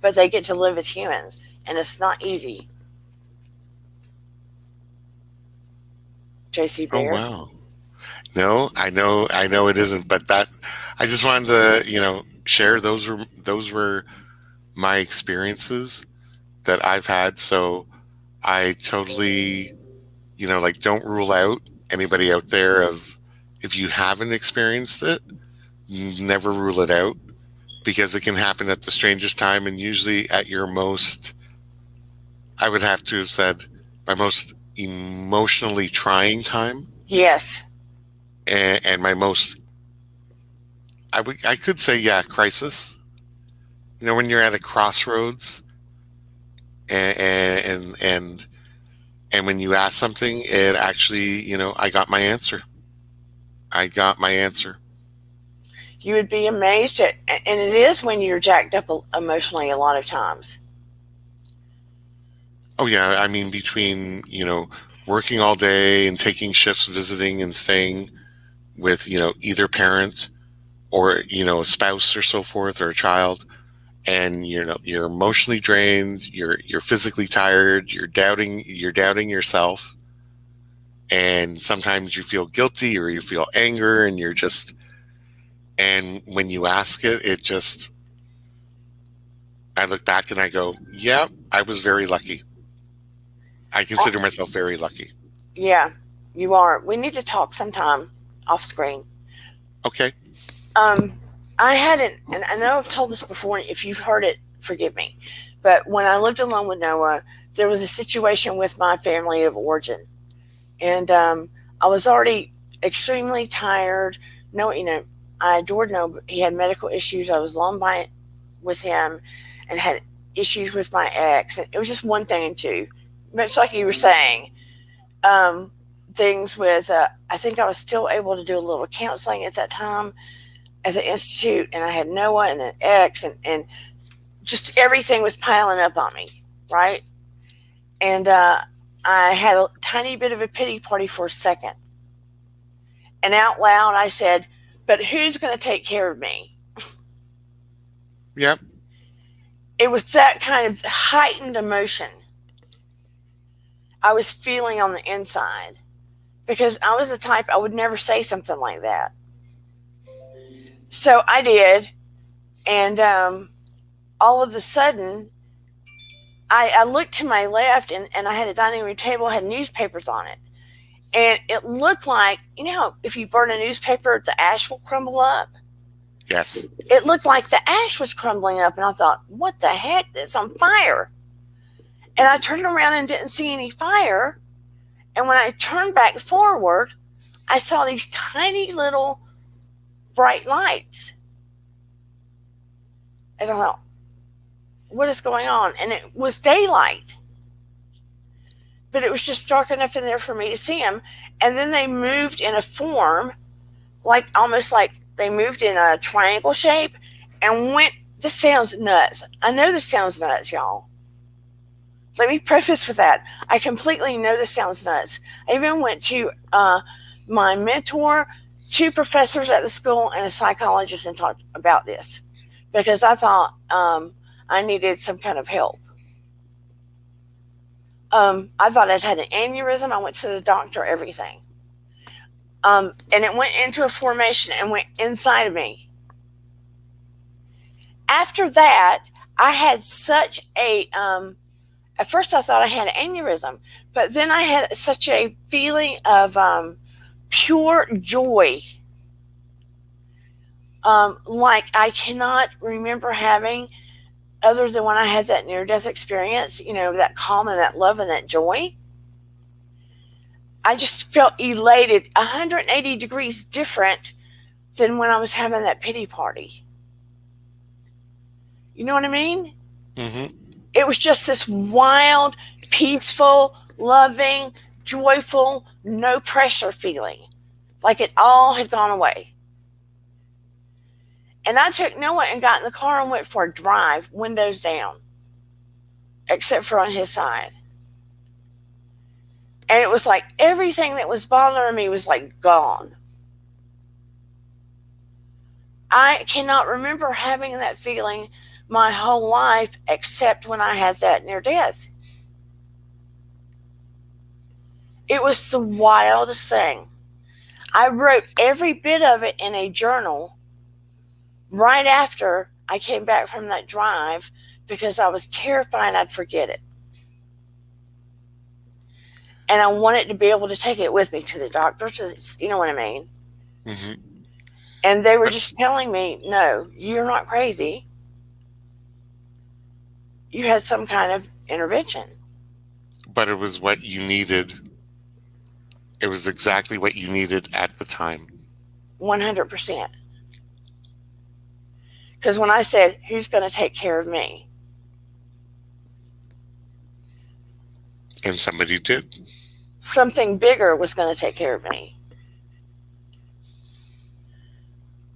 But they get to live as humans, and it's not easy. JC oh Bear. wow. No, I know it isn't, but that I just wanted to, share those were my experiences that I've had. So I totally, like don't rule out anybody out there of if you haven't experienced it, never rule it out because it can happen at the strangest time and usually at your most, I would have to have said, my most emotionally trying time Yes. and my most, I could say, yeah, crisis. When you're at a crossroads and and when you ask something, it actually, I got my answer. I got my answer. You would be amazed at, and it is when you're jacked up emotionally a lot of times. Oh yeah, I mean between, working all day and taking shifts visiting and staying with, either parent or, a spouse or so forth or a child and you're emotionally drained, you're physically tired, you're doubting yourself and sometimes you feel guilty or you feel anger and you're just and when you ask it, it just I look back and I go, yeah, I was very lucky. I Uh, consider myself very lucky. yeah, you are. We need to talk sometime off screen. Okay. Um, I hadn't, and I know I've told this before. If you've heard it, forgive me. But when I lived alone with Noah, there was a situation with my family of origin, and I was already extremely tired. No, I adored Noah. But he had medical issues. I was alone with him, and had issues with my ex. And it was just one thing and two, much like you were saying. Um, Things with, I think I was still able to do a little counseling at that time at the institute, and I had Noah and an ex, and just everything was piling up on me, right? And I had a tiny bit of a pity party for a second, and out loud I said, "But who's going to take care of me?" Yep. It was that kind of heightened emotion I was feeling on the inside because I was the type I would never say something like that. So I did, and all of a sudden I looked to my left, and I had a dining room table, had newspapers on it. And it looked like, if you burn a newspaper, the ash will crumble up. Yes. It looked like the ash was crumbling up, and I thought, what the heck? It's on fire. And I turned around and didn't see any fire. And when I turned back forward, I saw these tiny little bright lights. And I thought, what is going on? And it was daylight, but it was just dark enough in there for me to see them. And then they moved in a form, like almost like they moved in a triangle shape and went. This sounds nuts. I know this sounds nuts, y'all. Let me preface with that. I completely know this sounds nuts. I even went to my mentor, two professors at the school, and a psychologist and talked about this because I thought I needed some kind of help. I thought I'd had an aneurysm. I went to the doctor, everything. And it went into a formation and went inside of me. After that, I had such a At first, I thought I had an aneurysm, but then I had such a feeling of pure joy. Like I cannot remember having other than when I had that near death experience, that calm and that love and that joy. I just felt elated, 180 degrees different than when I was having that pity party. You know what I mean? Hmm. It was just this wild, peaceful, loving, joyful, no pressure feeling. Like it all had gone away. And I took Noah and got in the car and went for a drive, windows down, except for on his side. And it was like everything that was bothering me was like gone. I cannot remember having that feeling my whole life except when I had that near death. It was the wildest thing. I wrote every bit of it in a journal right after I came back from that drive because I was terrified I'd forget it. And I wanted to be able to take it with me to the doctor, you know what I mean? Hmm. And they were But, just telling me, no, you're not crazy. You had some kind of intervention. but it was what you needed. It was exactly what you needed at the time. 100%. Because when I said, who's going to take care of me? And somebody did. Something bigger was going to take care of me.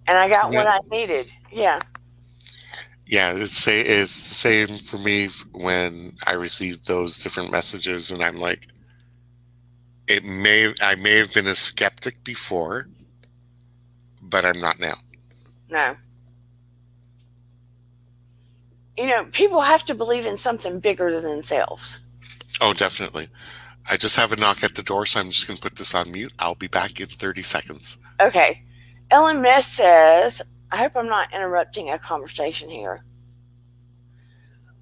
And I got Yeah, what I needed. Yeah. yeah, it's the same for me when I received those different messages, and I'm like, I may have been a skeptic before, but I'm not now. No. People have to believe in something bigger than themselves. Oh, definitely. I just have a knock at the door, so I'm just going to put this on mute. I'll be back in 30 seconds. Okay. Ellen Miss says, I hope I'm not interrupting a conversation here.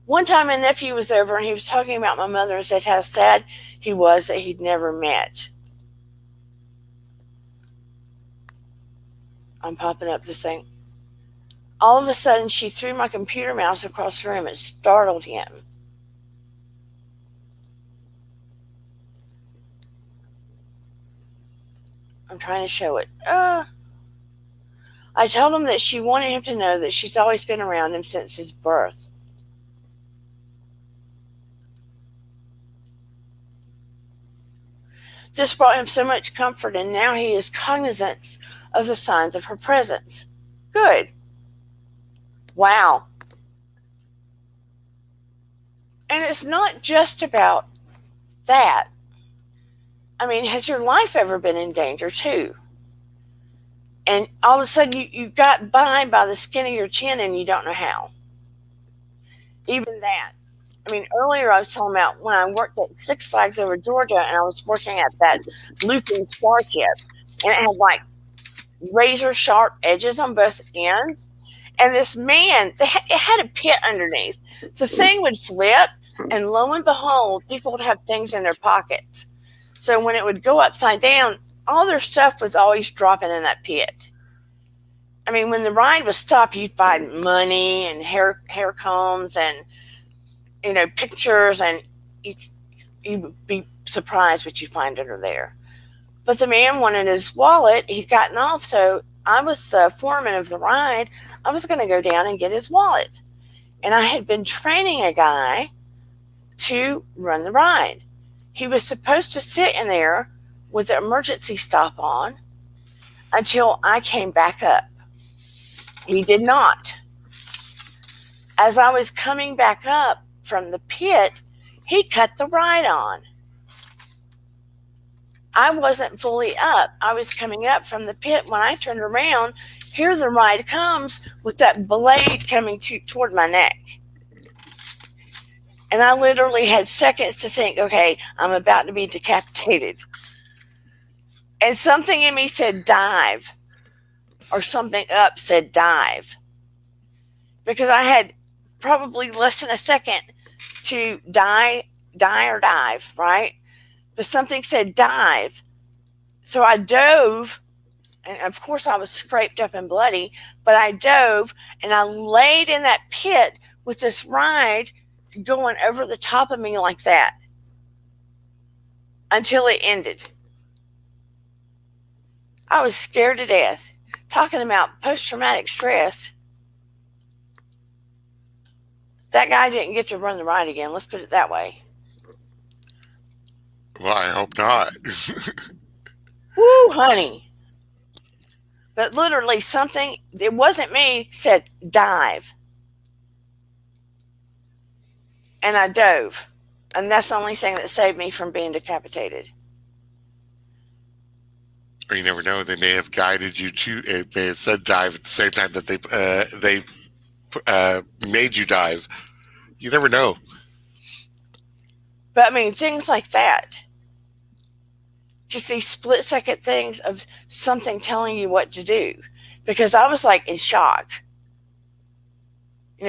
One time my nephew was over and he was talking about my mother and said how sad he was that he'd never met. I'm popping up this thing. All of a sudden, she threw my computer mouse across the room. It startled him. I'm trying to show it. I told him that she wanted him to know that she's always been around him since his birth. This brought him so much comfort, and now he is cognizant of the signs of her presence. Good. Wow. And it's not just about that. I mean, has your life ever been in danger too? And all of a sudden you got by the skin of your chin and you don't know how. Even that. I mean, earlier I was talking about when I worked at Six Flags over Georgia and I was working at that looping starship and it had like razor sharp edges on both ends. And this man, it had a pit underneath. The thing would flip, and lo and behold, people would have things in their pockets. So when it would go upside down, all their stuff was always dropping in that pit. I mean, when the ride was stopped, you'd find money and hair combs and pictures, and you would be surprised what you find under there. But the man wanted his wallet. He'd gotten off, so I was the foreman of the ride. I was going to go down and get his wallet. And I had been training a guy to run the ride. He was supposed to sit in there with the emergency stop on until I came back up. He did not. As I was coming back up from the pit, he cut the ride on. I wasn't fully up. I was coming up from the pit. When I turned around, here the ride comes with that blade coming toward my neck. And I literally had seconds to think, okay, I'm about to be decapitated. And something in me said dive, or something up said dive. Because I had probably less than a second to die or dive, right? But something said dive. So I dove, and of course I was scraped up and bloody, but I dove and I laid in that pit with this ride going over the top of me like that until it ended. I was scared to death. Talking about post traumatic stress, that guy didn't get to run the ride again. Let's put it that way. Well, I hope not. Woo, honey. But literally, something, it wasn't me, said dive. And I dove. And that's the only thing that saved me from being decapitated. Or you never know. They may have guided you to. It may have said dive at the same time that they made you dive. You never know. But I mean, things like that. Just these split second things of something telling you what to do. Because I was like in shock.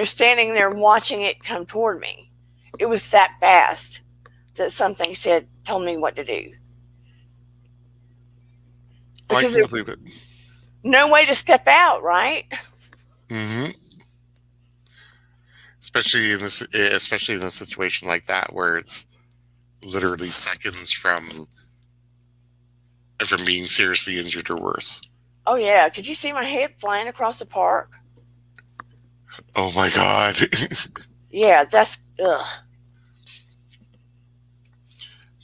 Standing there watching it come toward me. It was that fast that something said, told me what to do. Oh, I Because can't believe it. no way to step out, right? Mm-hmm. Especially in a situation like that where it's literally seconds from being seriously injured or worse. Oh yeah, could you see my head flying across the park? Oh my God. Yeah, that's ugh.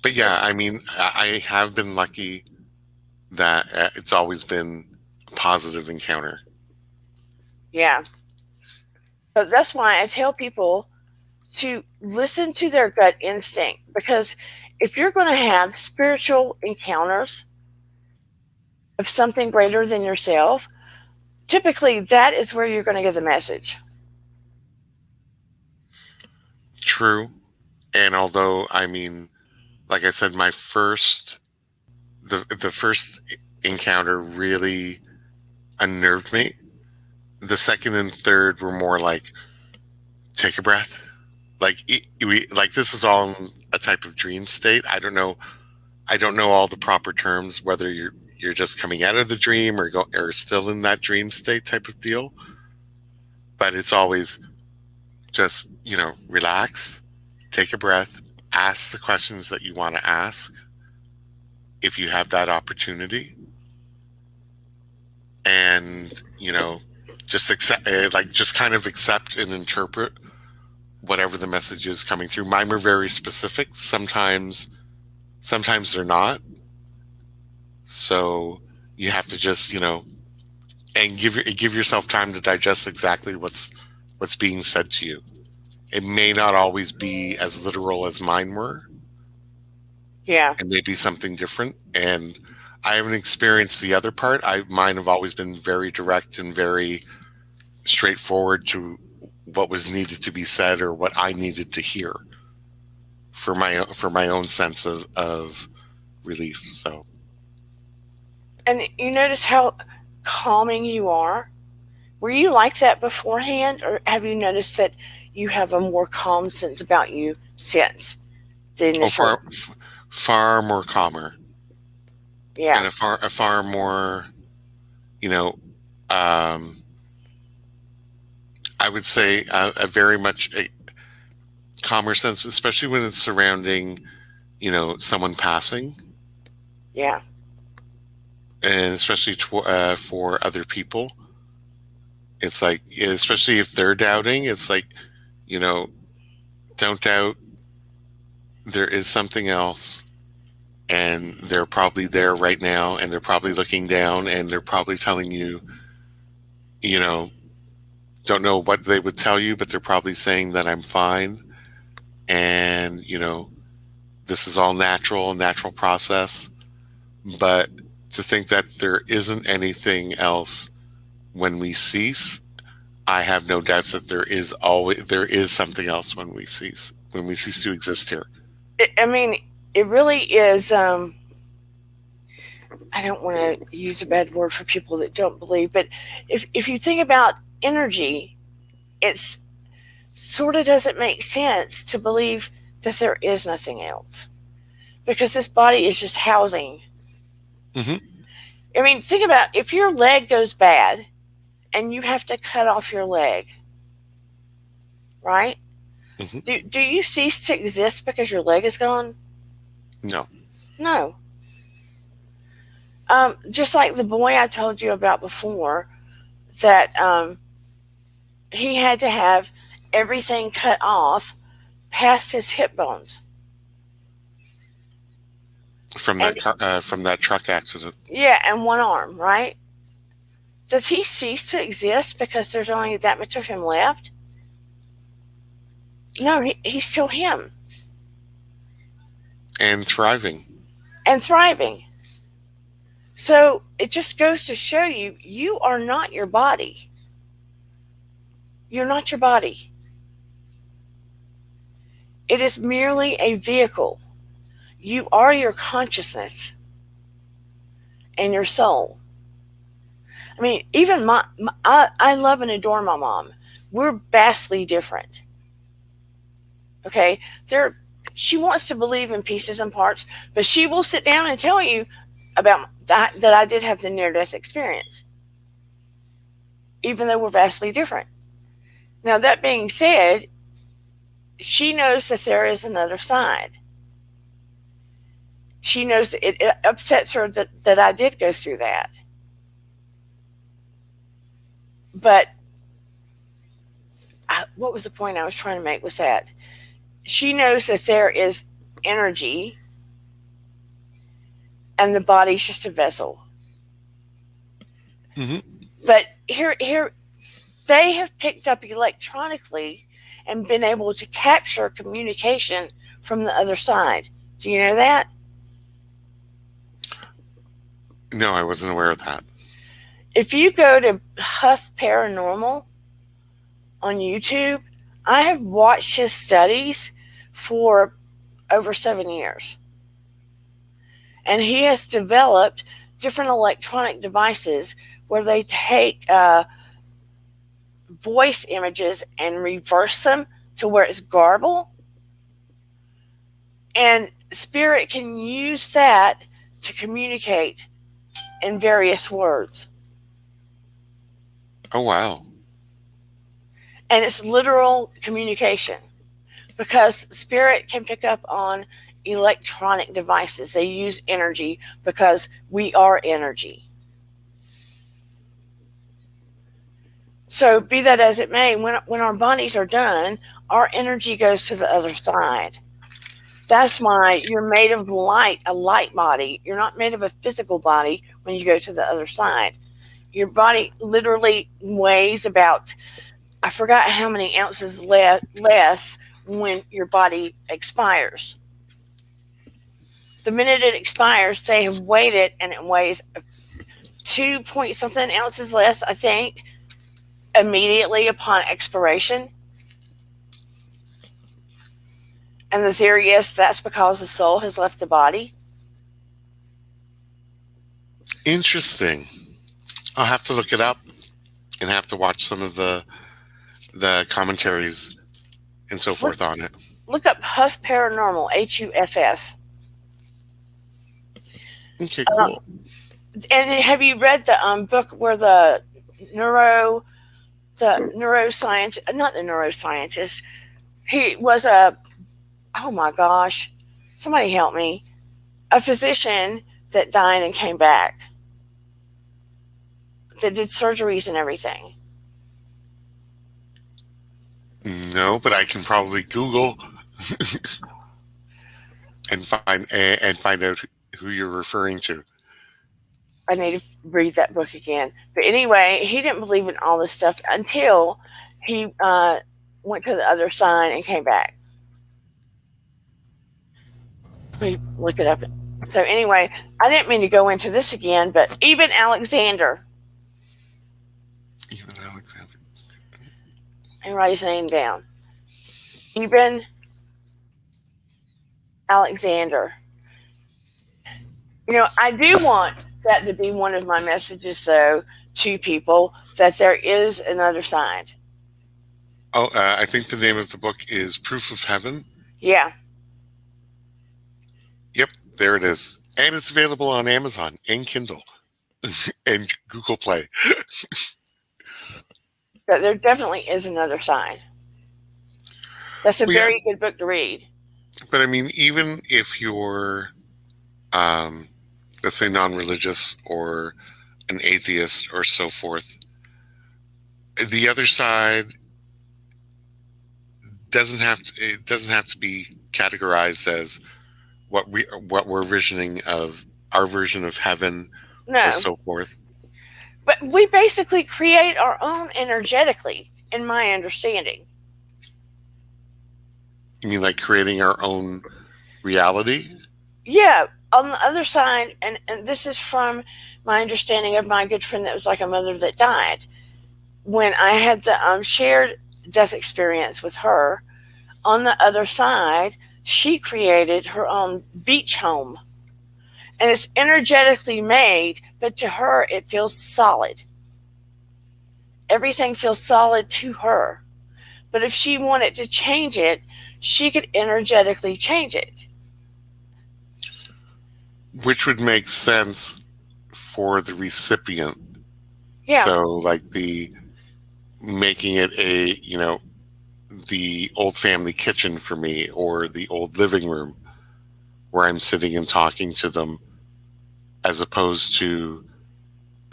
But yeah, I mean, I have been lucky that it's always been a positive encounter. Yeah. But that's why I tell people to listen to their gut instinct, because if you're going to have spiritual encounters of something greater than yourself, typically that is where you're going to get the message. True. And although, I mean, like I said, the first encounter really unnerved me. The second and third were more like, take a breath. Like this is all a type of dream state. I don't know all the proper terms, whether you're just coming out of the dream or still in that dream state type of deal. But it's always just, relax, take a breath, ask the questions that you want to ask if you have that opportunity, and just accept, just kind of accept and interpret whatever the message is coming through. Mine are very specific. Sometimes they're not. So you have to just, and give yourself time to digest exactly what's being said to you. It may not always be as literal as mine were. Yeah. It may be something different. And I haven't experienced the other part. Mine have always been very direct and very straightforward to what was needed to be said or what I needed to hear for my own sense of relief. So. And you notice how calming you are? Were you like that beforehand, or have you noticed that you have a more calm sense about you since the initial? Far more calmer. Yeah. And a far more, I would say a very much a calmer sense, especially when it's surrounding, someone passing. Yeah. And especially for other people. It's like, especially if they're doubting, it's like, don't doubt. There is something else. And they're probably there right now, and they're probably looking down, and they're probably telling you, don't know what they would tell you, but they're probably saying that I'm fine. And, this is all natural process. But to think that there isn't anything else when we cease, I have no doubts that there is something else when we cease to exist here. I mean, it really is. I don't want to use a bad word for people that don't believe, but if you think about energy, it's sort of doesn't make sense to believe that there is nothing else, because this body is just housing. Hmm. I mean, think about if your leg goes bad and you have to cut off your leg, right? Hmm. Do you cease to exist because your leg is gone? No. No. Just like the boy I told you about before, that he had to have everything cut off past his hip bones. And From that truck accident. yeah, and one arm, right? Does he cease to exist because there's only that much of him left? No, he's still him And thriving. and thriving. So it just goes to show you, you are not your body. You're not your body. It is merely a vehicle. You are your consciousness and your soul. I mean, even I love and adore my mom. We're vastly different. Okay, she wants to believe in pieces and parts, but she will sit down and tell you about that I did have the near-death experience, even though we're vastly different. Now, that being said, she knows that there is another side. She knows that it upsets her that I did go through that. But what was the point I was trying to make with that? She knows that there is energy and the body's just a vessel. Hmm. But here, they have picked up electronically and been able to capture communication from the other side. Do you know that? No, I wasn't aware of that. If you go to Huff Paranormal on YouTube, I have watched his studies for over 7 years. And he has developed different electronic devices where they take voice images and reverse them to where it's garble. And spirit can use that to communicate in various words. Oh, wow. And it's literal communication, because spirit can pick up on electronic devices. They use energy because we are energy. So, be that as it may, when our bodies are done, our energy goes to the other side. That's why you're made of light, a light body. You're not made of a physical body when you go to the other side. Your body literally weighs about, I forgot how many ounces less when your body expires. The minute it expires, they have weighed it and it weighs 2 point something ounces less, I think, immediately upon expiration. And the theory is that's because the soul has left the body. Interesting. I'll have to look it up and have to watch some of the commentaries and so forth on it. Look up Huff Paranormal, Huff. Okay, cool. And have you read the book where the neuroscience, not the neuroscientist, he was oh my gosh, somebody help me, a physician that died and came back, that did surgeries and everything. No, but I can probably Google and find out who you're referring to. I need to read that book again. But anyway, he didn't believe in all this stuff until he went to the other side and came back. Let me look it up. So anyway, I didn't mean to go into this again, but Eben Alexander. Even Alexander. And write his name down. Eben Alexander. You know, I do want that to be one of my messages, though, to people, that there is another side. Oh, I think the name of the book is Proof of Heaven. Yeah. Yep, there it is. And it's available on Amazon and Kindle and Google Play. But there definitely is another side. That's a Well, yeah, very good book to read. but I mean, even if you're, um, let's say, non-religious or an atheist or so forth, the other side doesn't have to be categorized as what we're visioning of our version of heaven or No. so forth. But we basically create our own energetically, in my understanding. You mean like creating our own reality? Yeah. On the other side, and this is from my understanding of my good friend that was like a mother that died. When I had the shared death experience with her, on the other side, she created her own beach home. And it's energetically made, but to her, it feels solid. Everything feels solid to her. But if she wanted to change it, she could energetically change it. Which would make sense for the recipient. Yeah, So, like the making it a, the old family kitchen for me or the old living room where I'm sitting and talking to them, as opposed to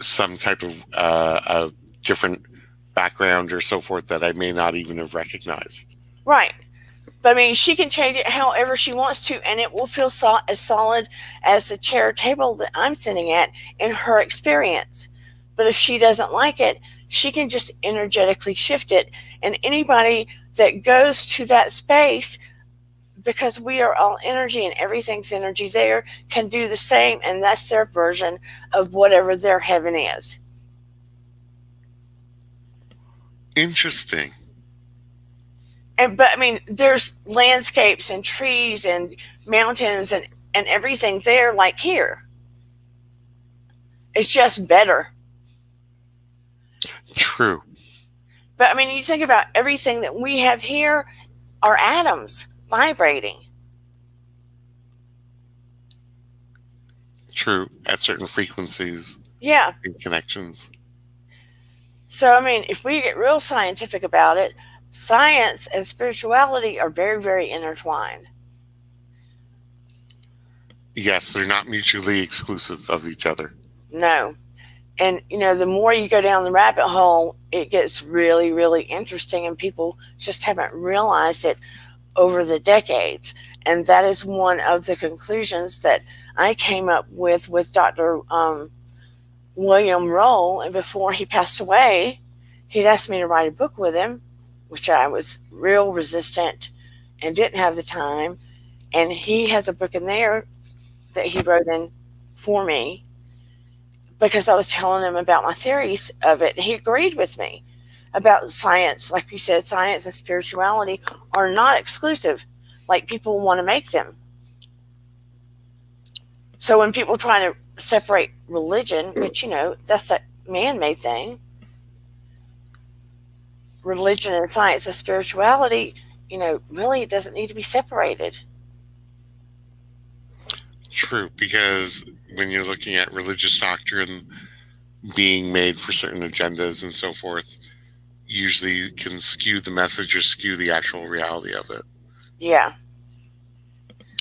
some type of a different background or so forth that I may not even have recognized. right. But I mean, she can change it however she wants to, and it will feel as solid as the chair table that I'm sitting at in her experience. But if she doesn't like it, she can just energetically shift it. And anybody that goes to that space, because we are all energy and everything's energy there, can do the same. And that's their version of whatever their heaven is. Interesting. But I mean, there's landscapes and trees and mountains and everything there like here. It's just better. True. But I mean, you think about everything that we have here are atoms vibrating. True. At certain frequencies Yeah. and connections. So, I mean, if we get real scientific about it, science and spirituality are very, very intertwined. Yes, they're not mutually exclusive of each other. No. And, the more you go down the rabbit hole, it gets really, really interesting, and people just haven't realized it over the decades. And that is one of the conclusions that I came up with Dr. William Roll. And before he passed away, he'd asked me to write a book with him, which I was real resistant and didn't have the time. And he has a book in there that he wrote in for me because I was telling him about my theories of it. And he agreed with me about science. Like you said, science and spirituality are not exclusive like people want to make them. So when people try to separate religion, which, that's a man made thing, religion and science and spirituality, really it doesn't need to be separated. True, because when you're looking at religious doctrine being made for certain agendas and so forth, usually can skew the message or skew the actual reality of it. Yeah.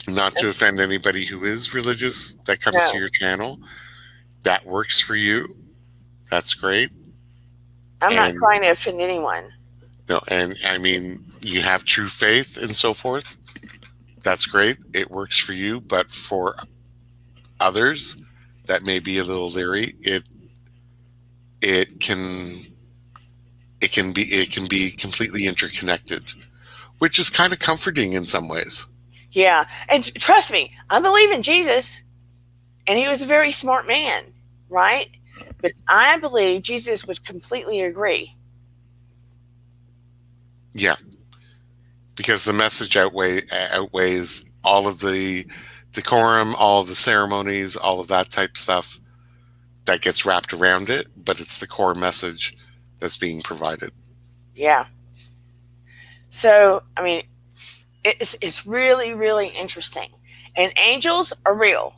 Not to offend anybody who is religious that comes to No, your channel. That works for you. That's great. I'm not And trying to offend anyone. no, and I mean, you have true faith and so forth. That's great. It works for you, but for others that may be a little leery, it can it can be completely interconnected, which is kind of comforting in some ways. Yeah. And trust me, I believe in Jesus, and he was a very smart man, right? But I believe Jesus would completely agree. Yeah, because the message outweighs all of the decorum, all of the ceremonies, all of that type stuff that gets wrapped around it, but it's the core message that's being provided. Yeah. So, I mean, it's really, really interesting. And angels are real,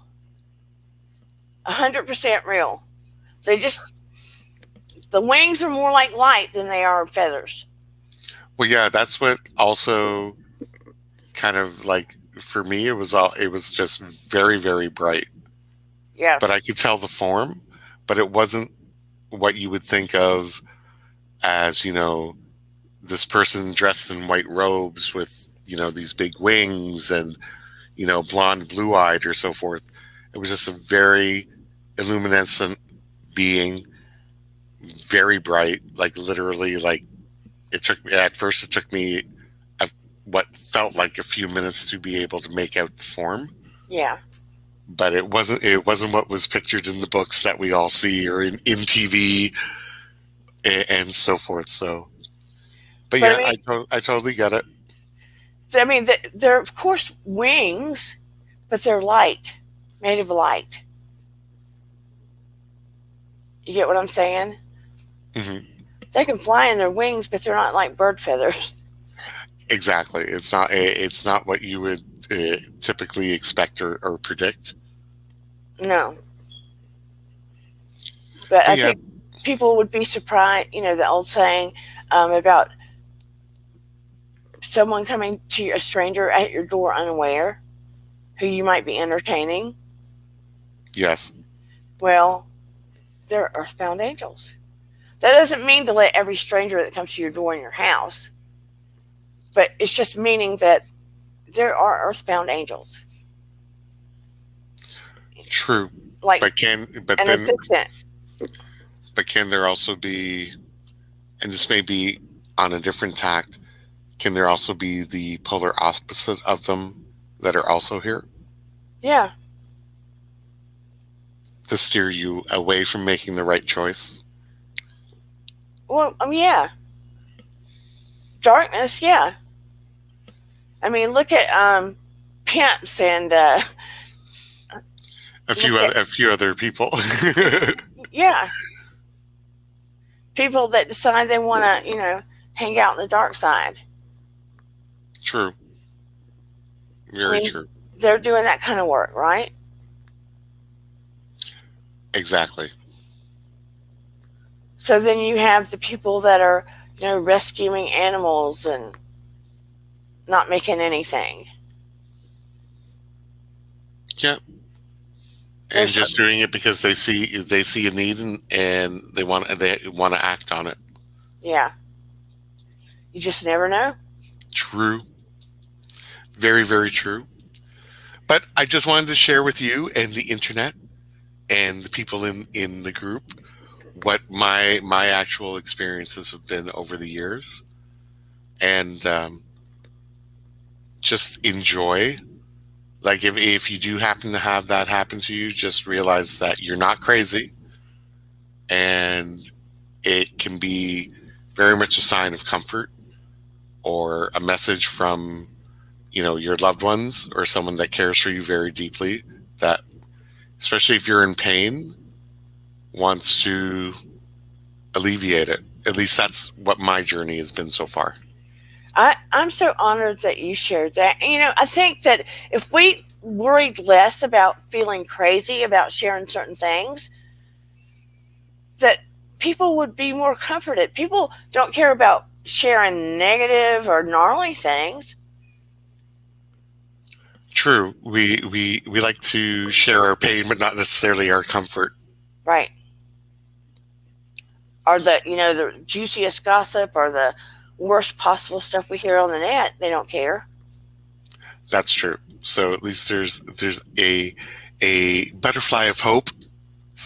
100% real. They just, the wings are more like light than they are feathers. Well, yeah, that's what also kind of like for me it was just very, very bright. Yeah, But I could tell the form, but it wasn't what you would think of as, this person dressed in white robes with, these big wings and, blonde, blue eyed or so forth. It was just a very illuminescent being, very bright, like literally, like at first, it took me a, what felt like a few minutes to be able to make out the form. yeah. But it wasn't what was pictured in the books that we all see or in TV and so forth. So, but But yeah, I totally get it. I mean, they're of course wings, but they're light, made of light. You get what I'm saying? Hmm. They can fly in their wings, but they're not like bird feathers. Exactly. It's not what you would typically expect or predict. No, but But I yeah, think people would be surprised. You know, the old saying about someone coming to a stranger at your door unaware, who you might be entertaining. yes, Well, they're earthbound angels. That doesn't mean to let every stranger that comes to your door in your house, but it's just meaning that there are earthbound angels, true. like But can but an then assistant. but can there also be, and this may be on a different tact, can there also be the polar opposite of them that are also here Yeah. to steer you away from making the right choice? Well, yeah. Darkness. Yeah. I mean, look at pimps and look at A few other people. yeah, people that decide they want to, hang out in the dark side. True. I Very mean, true. they're doing that kind of work, right? Exactly. So then you have the people that are, rescuing animals and not making anything. Yeah. And There's, just doing it because they see a need and they want to act on it. yeah, you just never know. True. Very, very true. But I just wanted to share with you and the internet and the people in the group what my actual experiences have been over the years, and just enjoy. Like if you do happen to have that happen to you, just realize that you're not crazy, and it can be very much a sign of comfort or a message from your loved ones or someone that cares for you very deeply, that especially if you're in pain, wants to alleviate it. At least that's what my journey has been so far. I'm so honored that you shared that. And, I think that if we worried less about feeling crazy about sharing certain things, that people would be more comforted. People don't care about sharing negative or gnarly things. True. We like to share our pain, but not necessarily our comfort. Right. Or the juiciest gossip or the worst possible stuff we hear on the net. They don't care. That's true. So at least there's a butterfly of hope,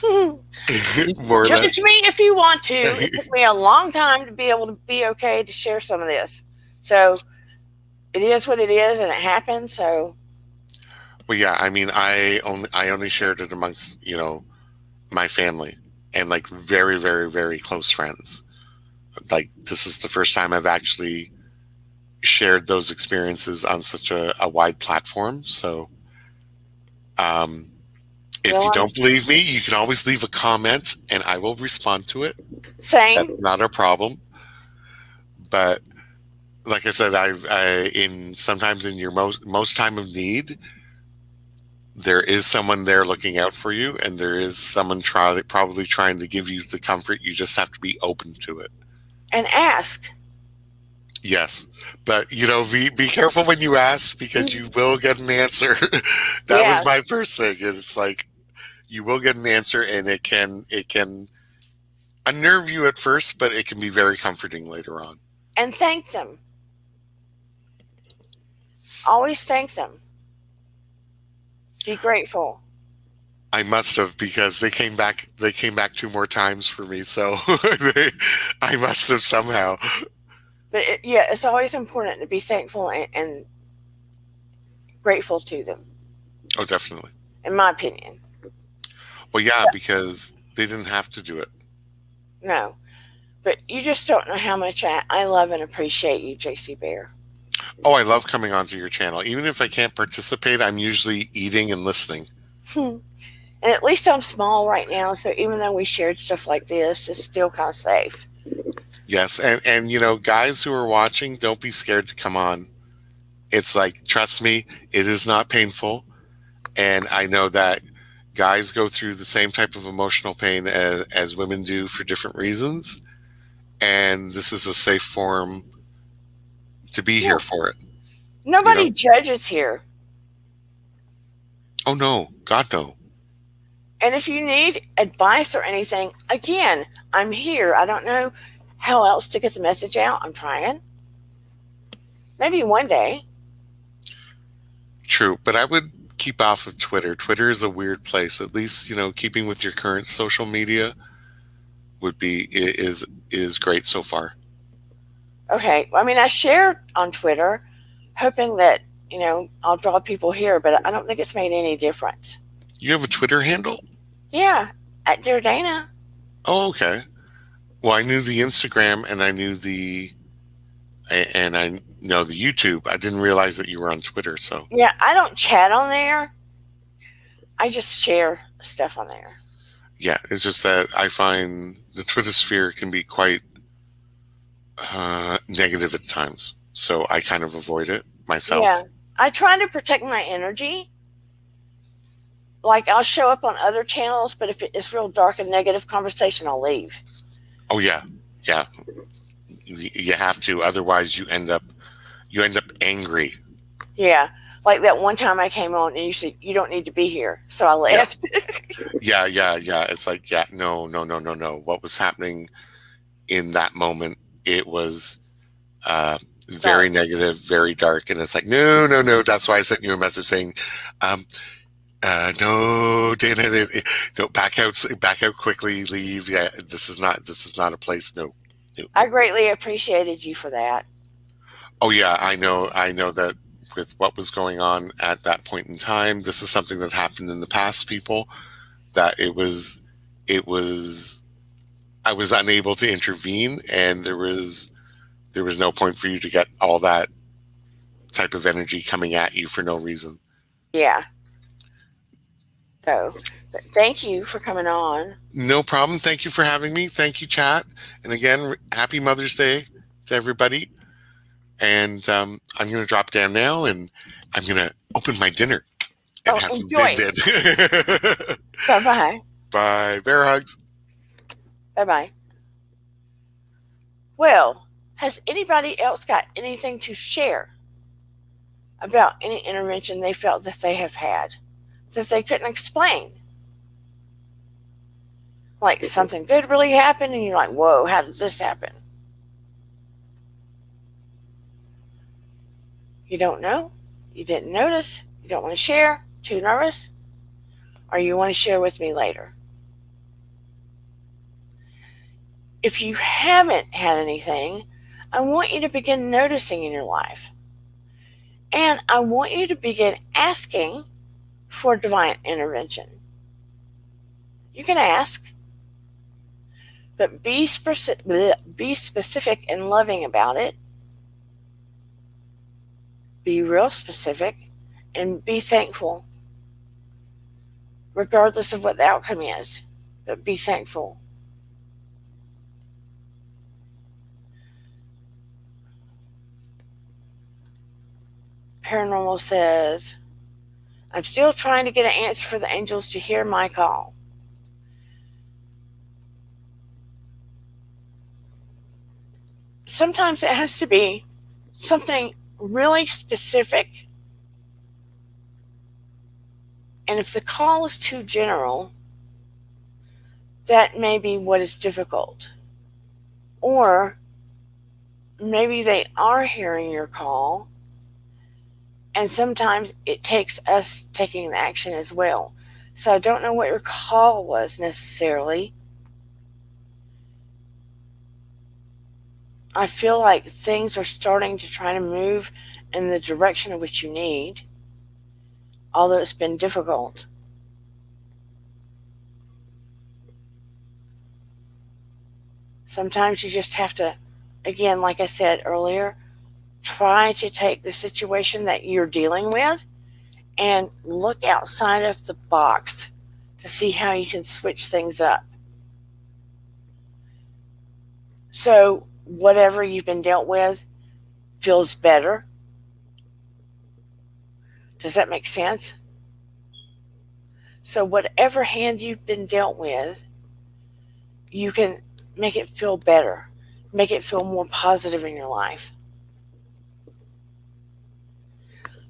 more or Judge less. me if you want to. It took me a long time to be able to be okay to share some of this. So it is what it is, and it happened. So Well, yeah. I mean, I only shared it amongst my family and like very, very, very close friends. Like this is the first time I've actually shared those experiences on such a wide platform. So, um, if you well, I'm don't believe me, you can always leave a comment and I will respond to it. That's same. not a problem. But like I said, in sometimes in your most time of need, there is someone there looking out for you, and there is someone probably trying to give you the comfort. You just have to be open to it. And ask. Yes, but be careful when you ask, because you will get an answer. That was Yeah. my first thing. It's like you will get an answer, and it can unnerve you at first, but it can be very comforting later on. And thank them. Always thank them. Be grateful. I must have, because they came back. They came back 2 more times for me, so I must have somehow. But yeah, it's always important to be thankful and grateful to them, Oh, definitely. in my opinion. Well, yeah, because they didn't have to do it. No. But you just don't know how much I love and appreciate you, JC Bear. Oh, I love coming onto your channel. Even if I can't participate, I'm usually eating and listening. And at least I'm small right now, so even though we shared stuff like this, it's still kind of safe. Yes, and guys who are watching, don't be scared to come on. It's like, trust me, it is not painful, and I know that guys go through the same type of emotional pain as women do for different reasons, and this is a safe forum to be here for it. Nobody judges here. Oh no, God no. And if you need advice or anything, again, I'm here. I don't know how else to get the message out. I'm trying. Maybe one day. True, but I would keep off of Twitter. Twitter is a weird place. At least, keeping with your current social media is great so far. Okay. I mean, I share on Twitter, hoping that, I'll draw people here, but I don't think it's made any difference. You have a Twitter handle? Yeah, at Dear Dana. Oh, okay. Well, I knew the Instagram, and I know the YouTube. I didn't realize that you were on Twitter. So Yeah, I don't chat on there. I just share stuff on there. yeah, it's just that I find the Twitter sphere can be quite negative at times. So I kind of avoid it myself. Yeah, I try to protect my energy. Like, I'll show up on other channels, but if it's real dark and negative conversation, I'll leave. Oh yeah, yeah. You have to, otherwise you end up angry. Yeah, like that one time I came on and you said you don't need to be here, so I left. Yeah. It's like, yeah, no. What was happening in that moment? It was very negative, very dark, and it's like, no. That's why I sent you a message saying, no, Dana, no, back out quickly, leave. Yeah, this is not a place. No. I greatly appreciated you for that. Oh yeah, I know that with what was going on at that point in time, this is something that happened in the past, people, that it was I was unable to intervene, and there was no point for you to get all that type of energy coming at you for no reason. Yeah. So, but thank you for coming on. No problem. Thank you for having me. Thank you, chat. And again, happy Mother's Day to everybody. And I'm going to drop down now, and I'm going to open my dinner and have enjoy. some din. Bye-bye. Bye. Bear hugs. Bye-bye. Well, has anybody else got anything to share about any intervention they felt that they have had that they couldn't explain? Like something good really happened and you're like, whoa, how did this happen? You don't know? You didn't notice? You don't want to share? Too nervous? Or you want to share with me later? If you haven't had anything, I want you to begin noticing in your life. And I want you to begin asking for divine intervention. You can ask, but be specific and loving about it. Be real specific and be thankful, regardless of what the outcome is. But be thankful. Paranormal says, I'm still trying to get an answer for the angels to hear my call. Sometimes it has to be something really specific. And if the call is too general, that may be what is difficult. Or maybe they are hearing your call, and sometimes it takes us taking the action as well. So I don't know what your call was necessarily. I feel like things are starting to try to move in the direction of which you need, although it's been difficult. Sometimes you just have to, again, like I said earlier, try to take the situation that you're dealing with and look outside of the box to see how you can switch things up. So, whatever you've been dealt with feels better. Does that make sense? So, whatever hand you've been dealt with, you can make it feel better, make it feel more positive in your life.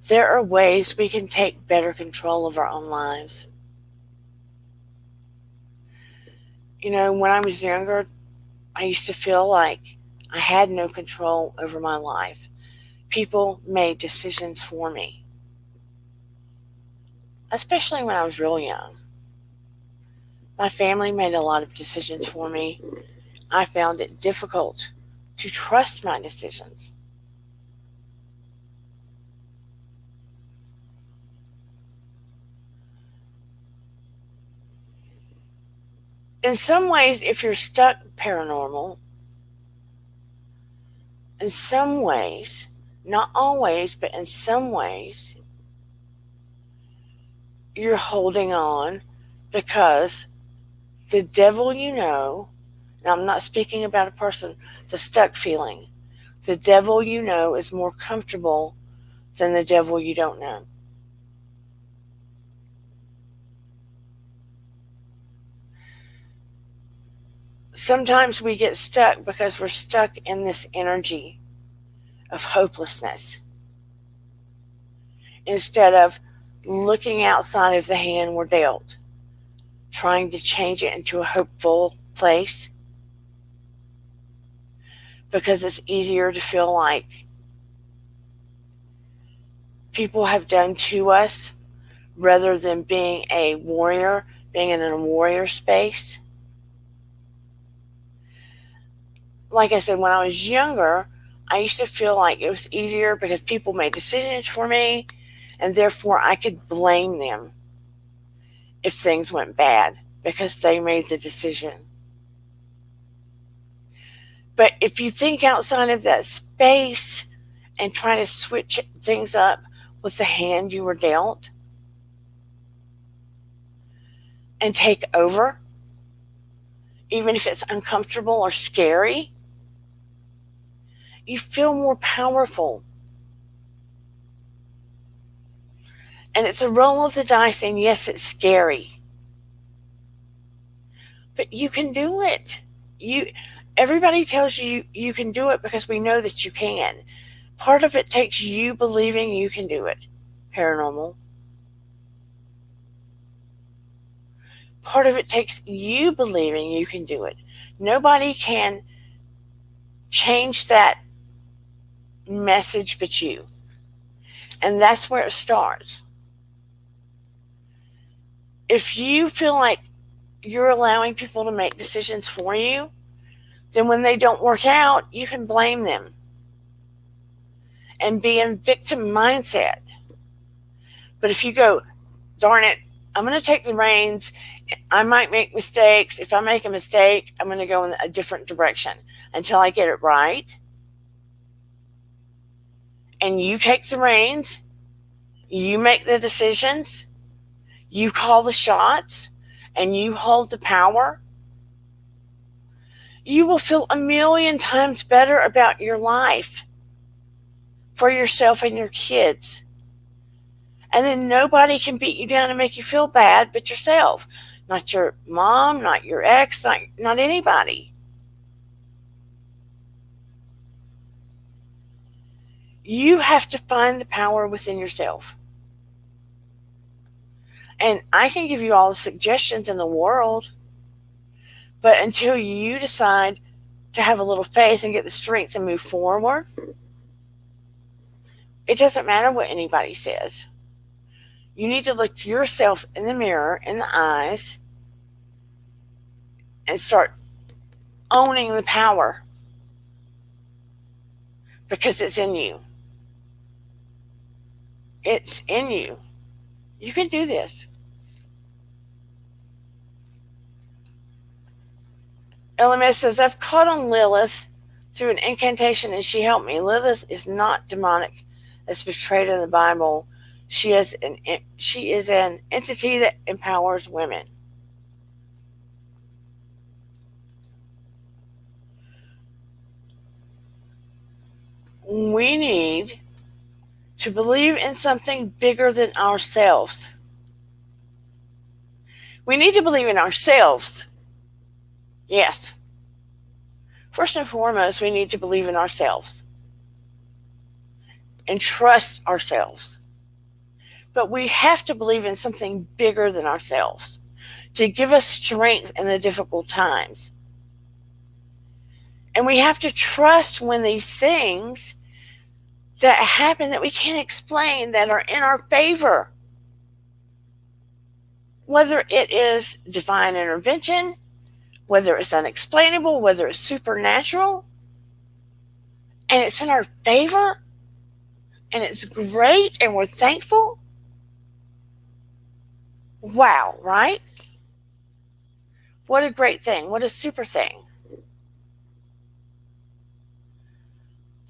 There are ways we can take better control of our own lives. You know, when I was younger, I used to feel like I had no control over my life. People made decisions for me, especially when I was real young. My family made a lot of decisions for me. I found it difficult to trust my decisions. In some ways, if you're stuck paranormal, in some ways, not always, but in some ways, you're holding on because the devil you know, now I'm not speaking about a person, the stuck feeling. The devil you know is more comfortable than the devil you don't know. Sometimes we get stuck because we're stuck in this energy of hopelessness instead of looking outside of the hand we're dealt, trying to change it into a hopeful place, because it's easier to feel like people have done to us rather than being a warrior, being in a warrior space. Like I said, when I was younger, I used to feel like it was easier because people made decisions for me, and therefore I could blame them if things went bad because they made the decision. But if you think outside of that space and try to switch things up with the hand you were dealt and take over, even if it's uncomfortable or scary, you feel more powerful. And it's a roll of the dice, and yes, it's scary. But you can do it. Everybody tells you you can do it because we know that you can. Part of it takes you believing you can do it, paranormal. Part of it takes you believing you can do it. Nobody can change that message but you. And that's where it starts. If you feel like you're allowing people to make decisions for you, then when they don't work out, you can blame them and be in victim mindset. But if you go, darn it, I'm going to take the reins. I might make mistakes. If I make a mistake, I'm going to go in a different direction until I get it right. And you take the reins, you make the decisions, you call the shots, and you hold the power, you will feel a million times better about your life for yourself and your kids. And then nobody can beat you down and make you feel bad but yourself. Not your mom, not your ex, not anybody. You have to find the power within yourself. And I can give you all the suggestions in the world, but until you decide to have a little faith and get the strength to move forward, it doesn't matter what anybody says. You need to look yourself in the mirror, in the eyes, and start owning the power because it's in you. It's in you. You can do this. LMS says, I've caught on Lilith through an incantation and she helped me. Lilith is not demonic as portrayed in the Bible. She is an entity that empowers women. We need to believe in something bigger than ourselves. We need to believe in ourselves. Yes. First and foremost, we need to believe in ourselves and trust ourselves. But we have to believe in something bigger than ourselves to give us strength in the difficult times. And we have to trust when these things that happen that we can't explain that are in our favor. Whether it is divine intervention, whether it's unexplainable, whether it's supernatural, and it's in our favor, and it's great, and we're thankful. Wow, right? What a great thing. What a super thing.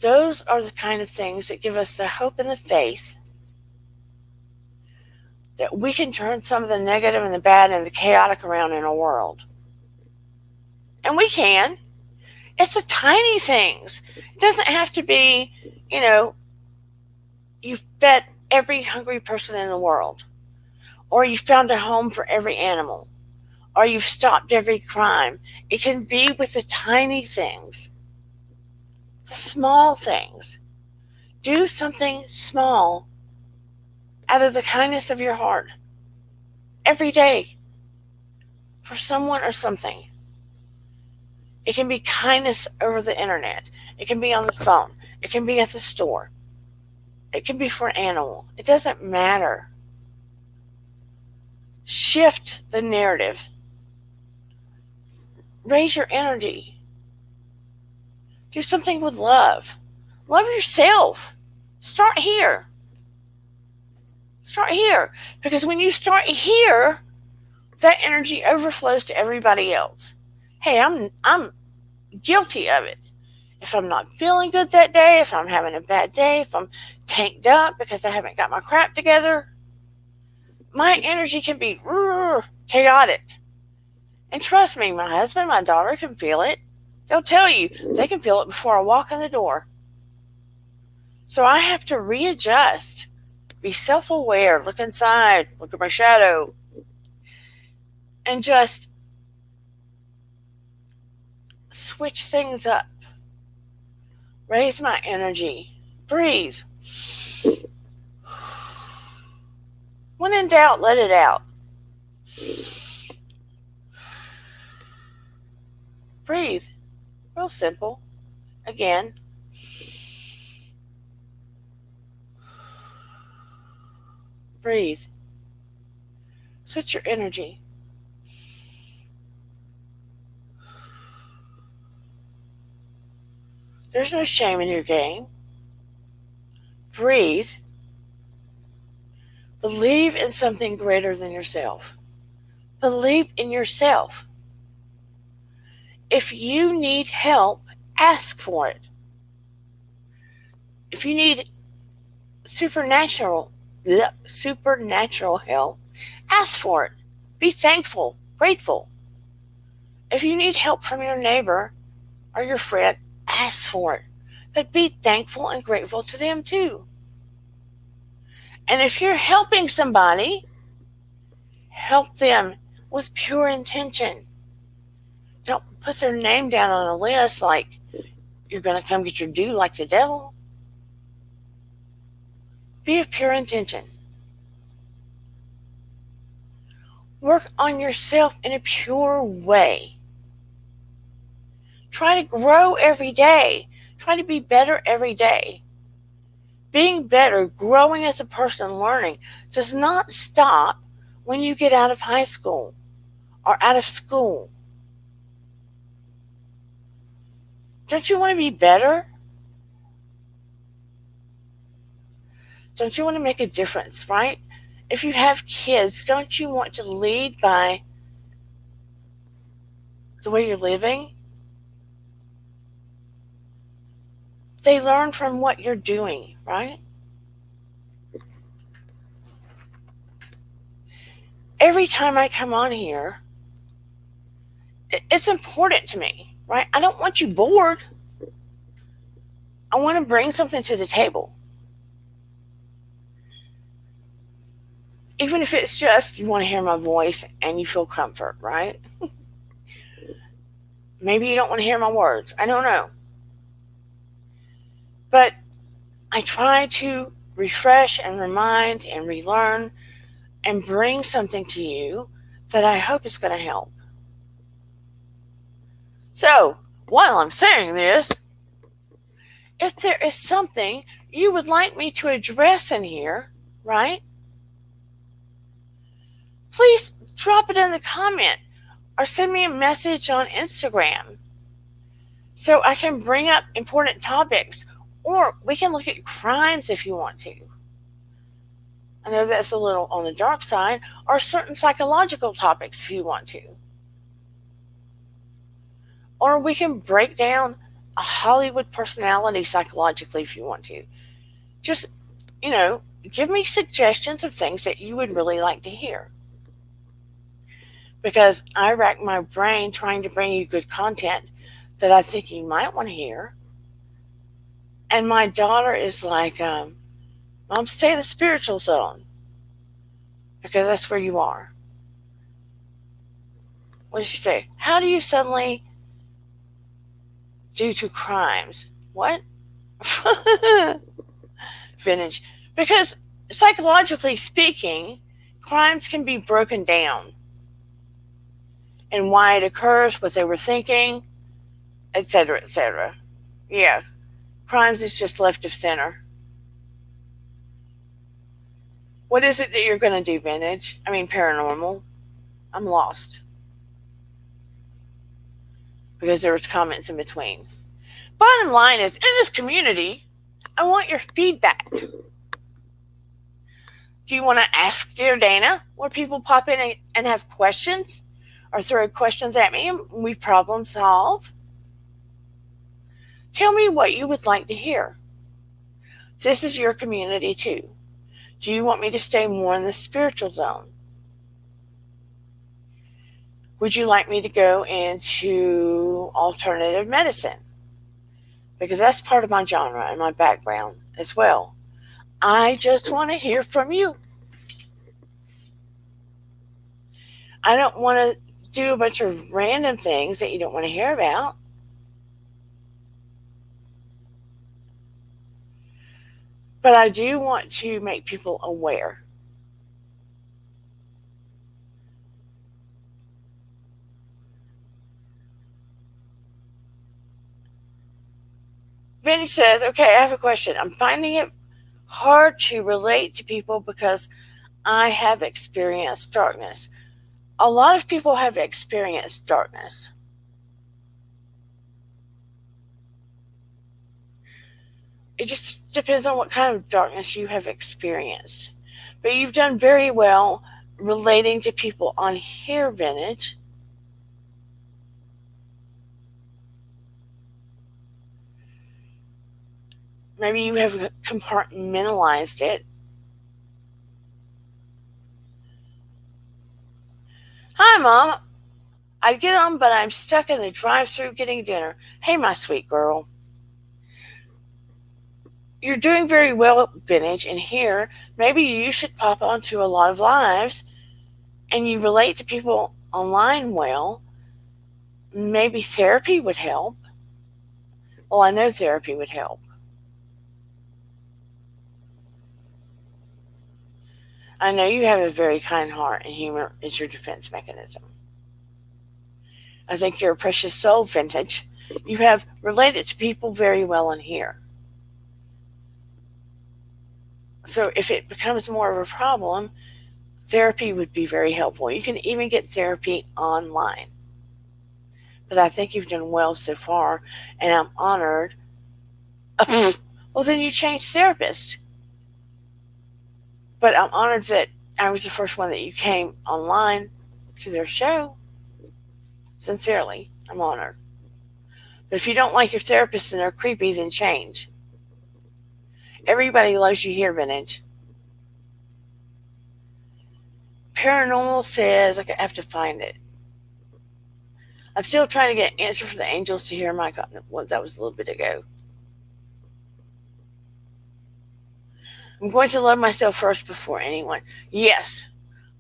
Those are the kind of things that give us the hope and the faith that we can turn some of the negative and the bad and the chaotic around in our world. And we can. It's the tiny things. It doesn't have to be, you've fed every hungry person in the world, or you found a home for every animal, or you've stopped every crime. It can be with the tiny things, the small things. Do something small out of the kindness of your heart every day for someone or something. It can be kindness over the internet. It can be on the phone. It can be at the store. It can be for an animal. It doesn't matter. Shift the narrative. Raise your energy. Do something with love. Love yourself. Start here. Start here. Because when you start here, that energy overflows to everybody else. Hey, I'm guilty of it. If I'm not feeling good that day, if I'm having a bad day, if I'm tanked up because I haven't got my crap together, my energy can be chaotic. And trust me, my husband, my daughter can feel it. They'll tell you. They can feel it before I walk in the door. So I have to readjust, be self-aware, look inside, look at my shadow, and just switch things up. Raise my energy. Breathe. When in doubt, let it out. Breathe. Real simple. Again. Breathe. Switch your energy. There's no shame in your game. Breathe. Believe in something greater than yourself. Believe in yourself. If you need help, ask for it. If you need supernatural help, ask for it. Be thankful, grateful. If you need help from your neighbor or your friend, ask for it. But be thankful and grateful to them too. And if you're helping somebody, help them with pure intention. Don't put their name down on a list like you're going to come get your due like the devil. Be of pure intention. Work on yourself in a pure way. Try to grow every day. Try to be better every day. Being better, growing as a person, learning, does not stop when you get out of high school or out of school. Don't you want to be better? Don't you want to make a difference, right? If you have kids, don't you want to lead by the way you're living? They learn from what you're doing, right? Every time I come on here, it's important to me, right? I don't want you bored. I want to bring something to the table. Even if it's just you want to hear my voice and you feel comfort, right? Maybe you don't want to hear my words. I don't know. But I try to refresh and remind and relearn and bring something to you that I hope is going to help. So, while I'm saying this, if there is something you would like me to address in here, right? Please drop it in the comment or send me a message on Instagram so I can bring up important topics, or we can look at crimes if you want to. I know that's a little on the dark side, or certain psychological topics if you want to. Or we can break down a Hollywood personality psychologically if you want to. Just, give me suggestions of things that you would really like to hear. Because I rack my brain trying to bring you good content that I think you might want to hear. And my daughter is like, Mom, stay in the spiritual zone. Because that's where you are. What did she say? How do you suddenly, due to crimes? What? Vintage. Because psychologically speaking, crimes can be broken down. And why it occurs, what they were thinking, etc., etc. Yeah, crimes is just left of center. What is it that you're going to do, Vintage? I mean, paranormal. I'm lost. Because there was comments in between. Bottom line is, in this community, I want your feedback. Do you want to ask Dear Dana, where people pop in and have questions? Or throw questions at me and we problem solve? Tell me what you would like to hear. This is your community too. Do you want me to stay more in the spiritual zone? Would you like me to go into alternative medicine? Because that's part of my genre and my background as well. I just want to hear from you. I don't want to do a bunch of random things that you don't want to hear about. But I do want to make people aware. Vinny says, okay, I have a question. I'm finding it hard to relate to people because I have experienced darkness. A lot of people have experienced darkness. It just depends on what kind of darkness you have experienced. But you've done very well relating to people on here, Vintage. Maybe you have compartmentalized it. Hi, Mom. I'd get on, but I'm stuck in the drive-thru getting dinner. Hey, my sweet girl. You're doing very well, Vintage, and here, maybe you should pop onto a lot of lives and you relate to people online well. Maybe therapy would help. Well, I know therapy would help. I know you have a very kind heart, and humor is your defense mechanism. I think you're a precious soul, Vintage. You have related to people very well in here. So if it becomes more of a problem, therapy would be very helpful. You can even get therapy online. But I think you've done well so far, and I'm honored. Well, then you changed therapist. But I'm honored that I was the first one that you came online to their show. Sincerely, I'm honored. But if you don't like your therapist and they're creepy, then change. Everybody loves you here, Vintage. Paranormal says, I have to find it. I'm still trying to get an answer for the angels to hear my. Well, that was a little bit ago. I'm going to love myself first before anyone. Yes.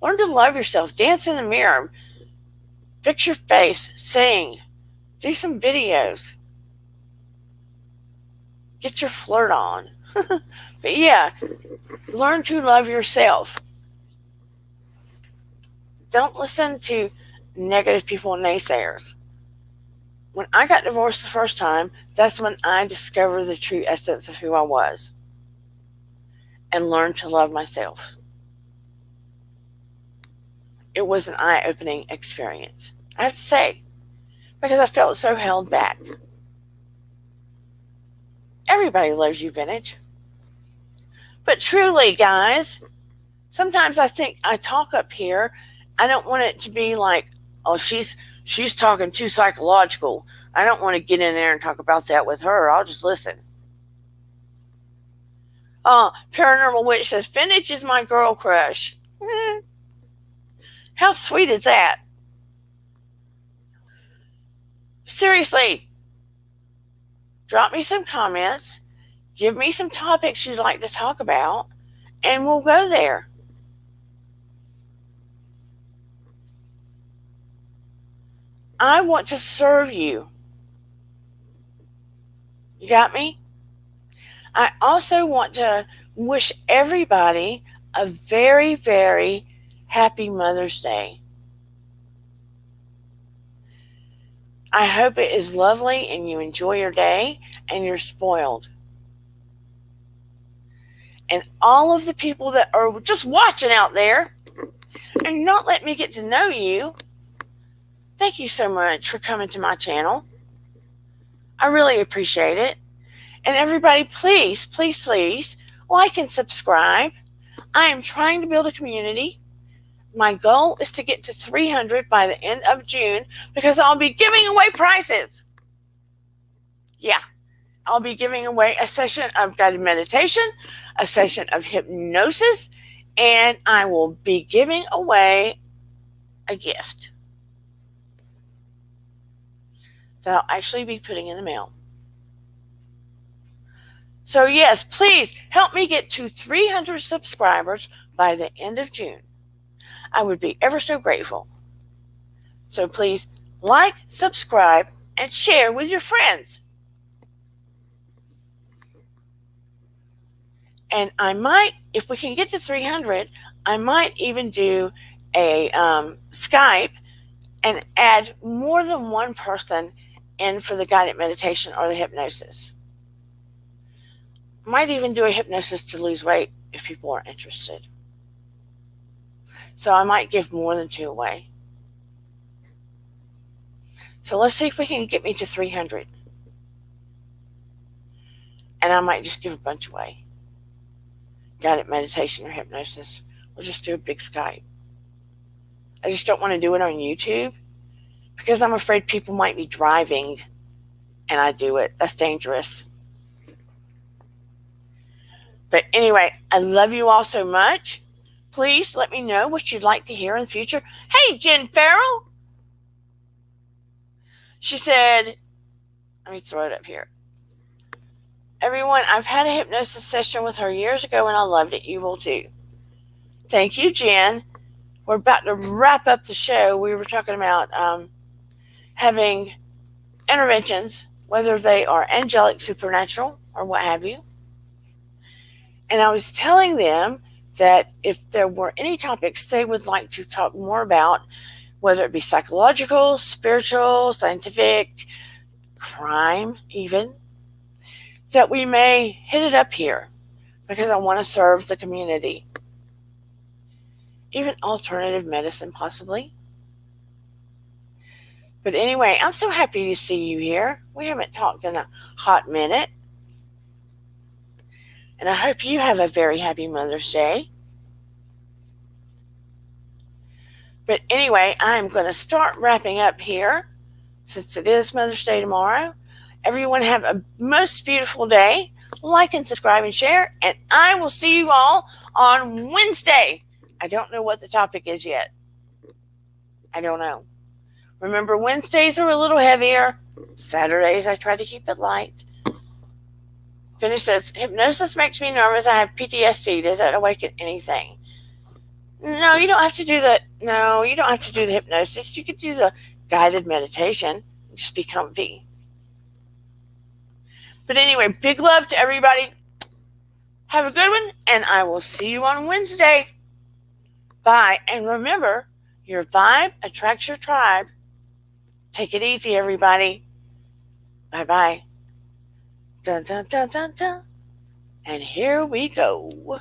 Learn to love yourself. Dance in the mirror. Fix your face. Sing. Do some videos. Get your flirt on. But yeah, learn to love yourself. Don't listen to negative people and naysayers. When I got divorced the first time, that's when I discovered the true essence of who I was and learned to love myself. It was an eye-opening experience, I have to say, because I felt so held back. Everybody loves you, Vintage. But truly, guys, sometimes I think I talk up here. I don't want it to be like, oh, she's talking too psychological. I don't want to get in there and talk about that with her. I'll just listen. Paranormal Witch says, Vintage is my girl crush. How sweet is that? Seriously, drop me some comments. Give me some topics you'd like to talk about, and we'll go there. I want to serve you. You got me? I also want to wish everybody a very, very happy Mother's Day. I hope it is lovely and you enjoy your day and you're spoiled. And all of the people that are just watching out there and not letting me get to know you, thank you so much for coming to my channel. I really appreciate it. And everybody, please, please, please like and subscribe. I am trying to build a community. My goal is to get to 300 by the end of June because I'll be giving away prizes. Yeah, I'll be giving away a session of guided meditation, a session of hypnosis, and I will be giving away a gift that I'll actually be putting in the mail. So yes, please help me get to 300 subscribers by the end of June. I would be ever so grateful. So please like, subscribe, and share with your friends. And I might, if we can get to 300, I might even do a Skype and add more than one person in for the guided meditation or the hypnosis. I might even do a hypnosis to lose weight if people are interested. So I might give more than 2 away. So let's see if we can get me to 300. And I might just give a bunch away. Guided meditation or hypnosis. We'll just do a big Skype. I just don't want to do it on YouTube because I'm afraid people might be driving and I do it. That's dangerous. But anyway, I love you all so much. Please let me know what you'd like to hear in the future. Hey, Jen Farrell. She said, let me throw it up here. Everyone, I've had a hypnosis session with her years ago and I loved it. You will too. Thank you, Jen. We're about to wrap up the show. We were talking about having interventions, whether they are angelic, supernatural, or what have you. And I was telling them that if there were any topics they would like to talk more about, whether it be psychological, spiritual, scientific, crime, even, that we may hit it up here because I want to serve the community. Even alternative medicine, possibly. But anyway, I'm so happy to see you here. We haven't talked in a hot minute. And I hope you have a very happy Mother's Day. But anyway, I'm going to start wrapping up here since it is Mother's Day tomorrow. Everyone have a most beautiful day. Like and subscribe and share. And I will see you all on Wednesday. I don't know what the topic is yet. I don't know. Remember, Wednesdays are a little heavier. Saturdays, I try to keep it light. Finish says, hypnosis makes me nervous. I have PTSD. Does that awaken anything? No, you don't have to do that. No, you don't have to do the hypnosis. You could do the guided meditation. Just be comfy. But anyway, big love to everybody. Have a good one, and I will see you on Wednesday. Bye. And remember, your vibe attracts your tribe. Take it easy, everybody. Bye-bye. Dun, dun, dun, dun, dun. And here we go.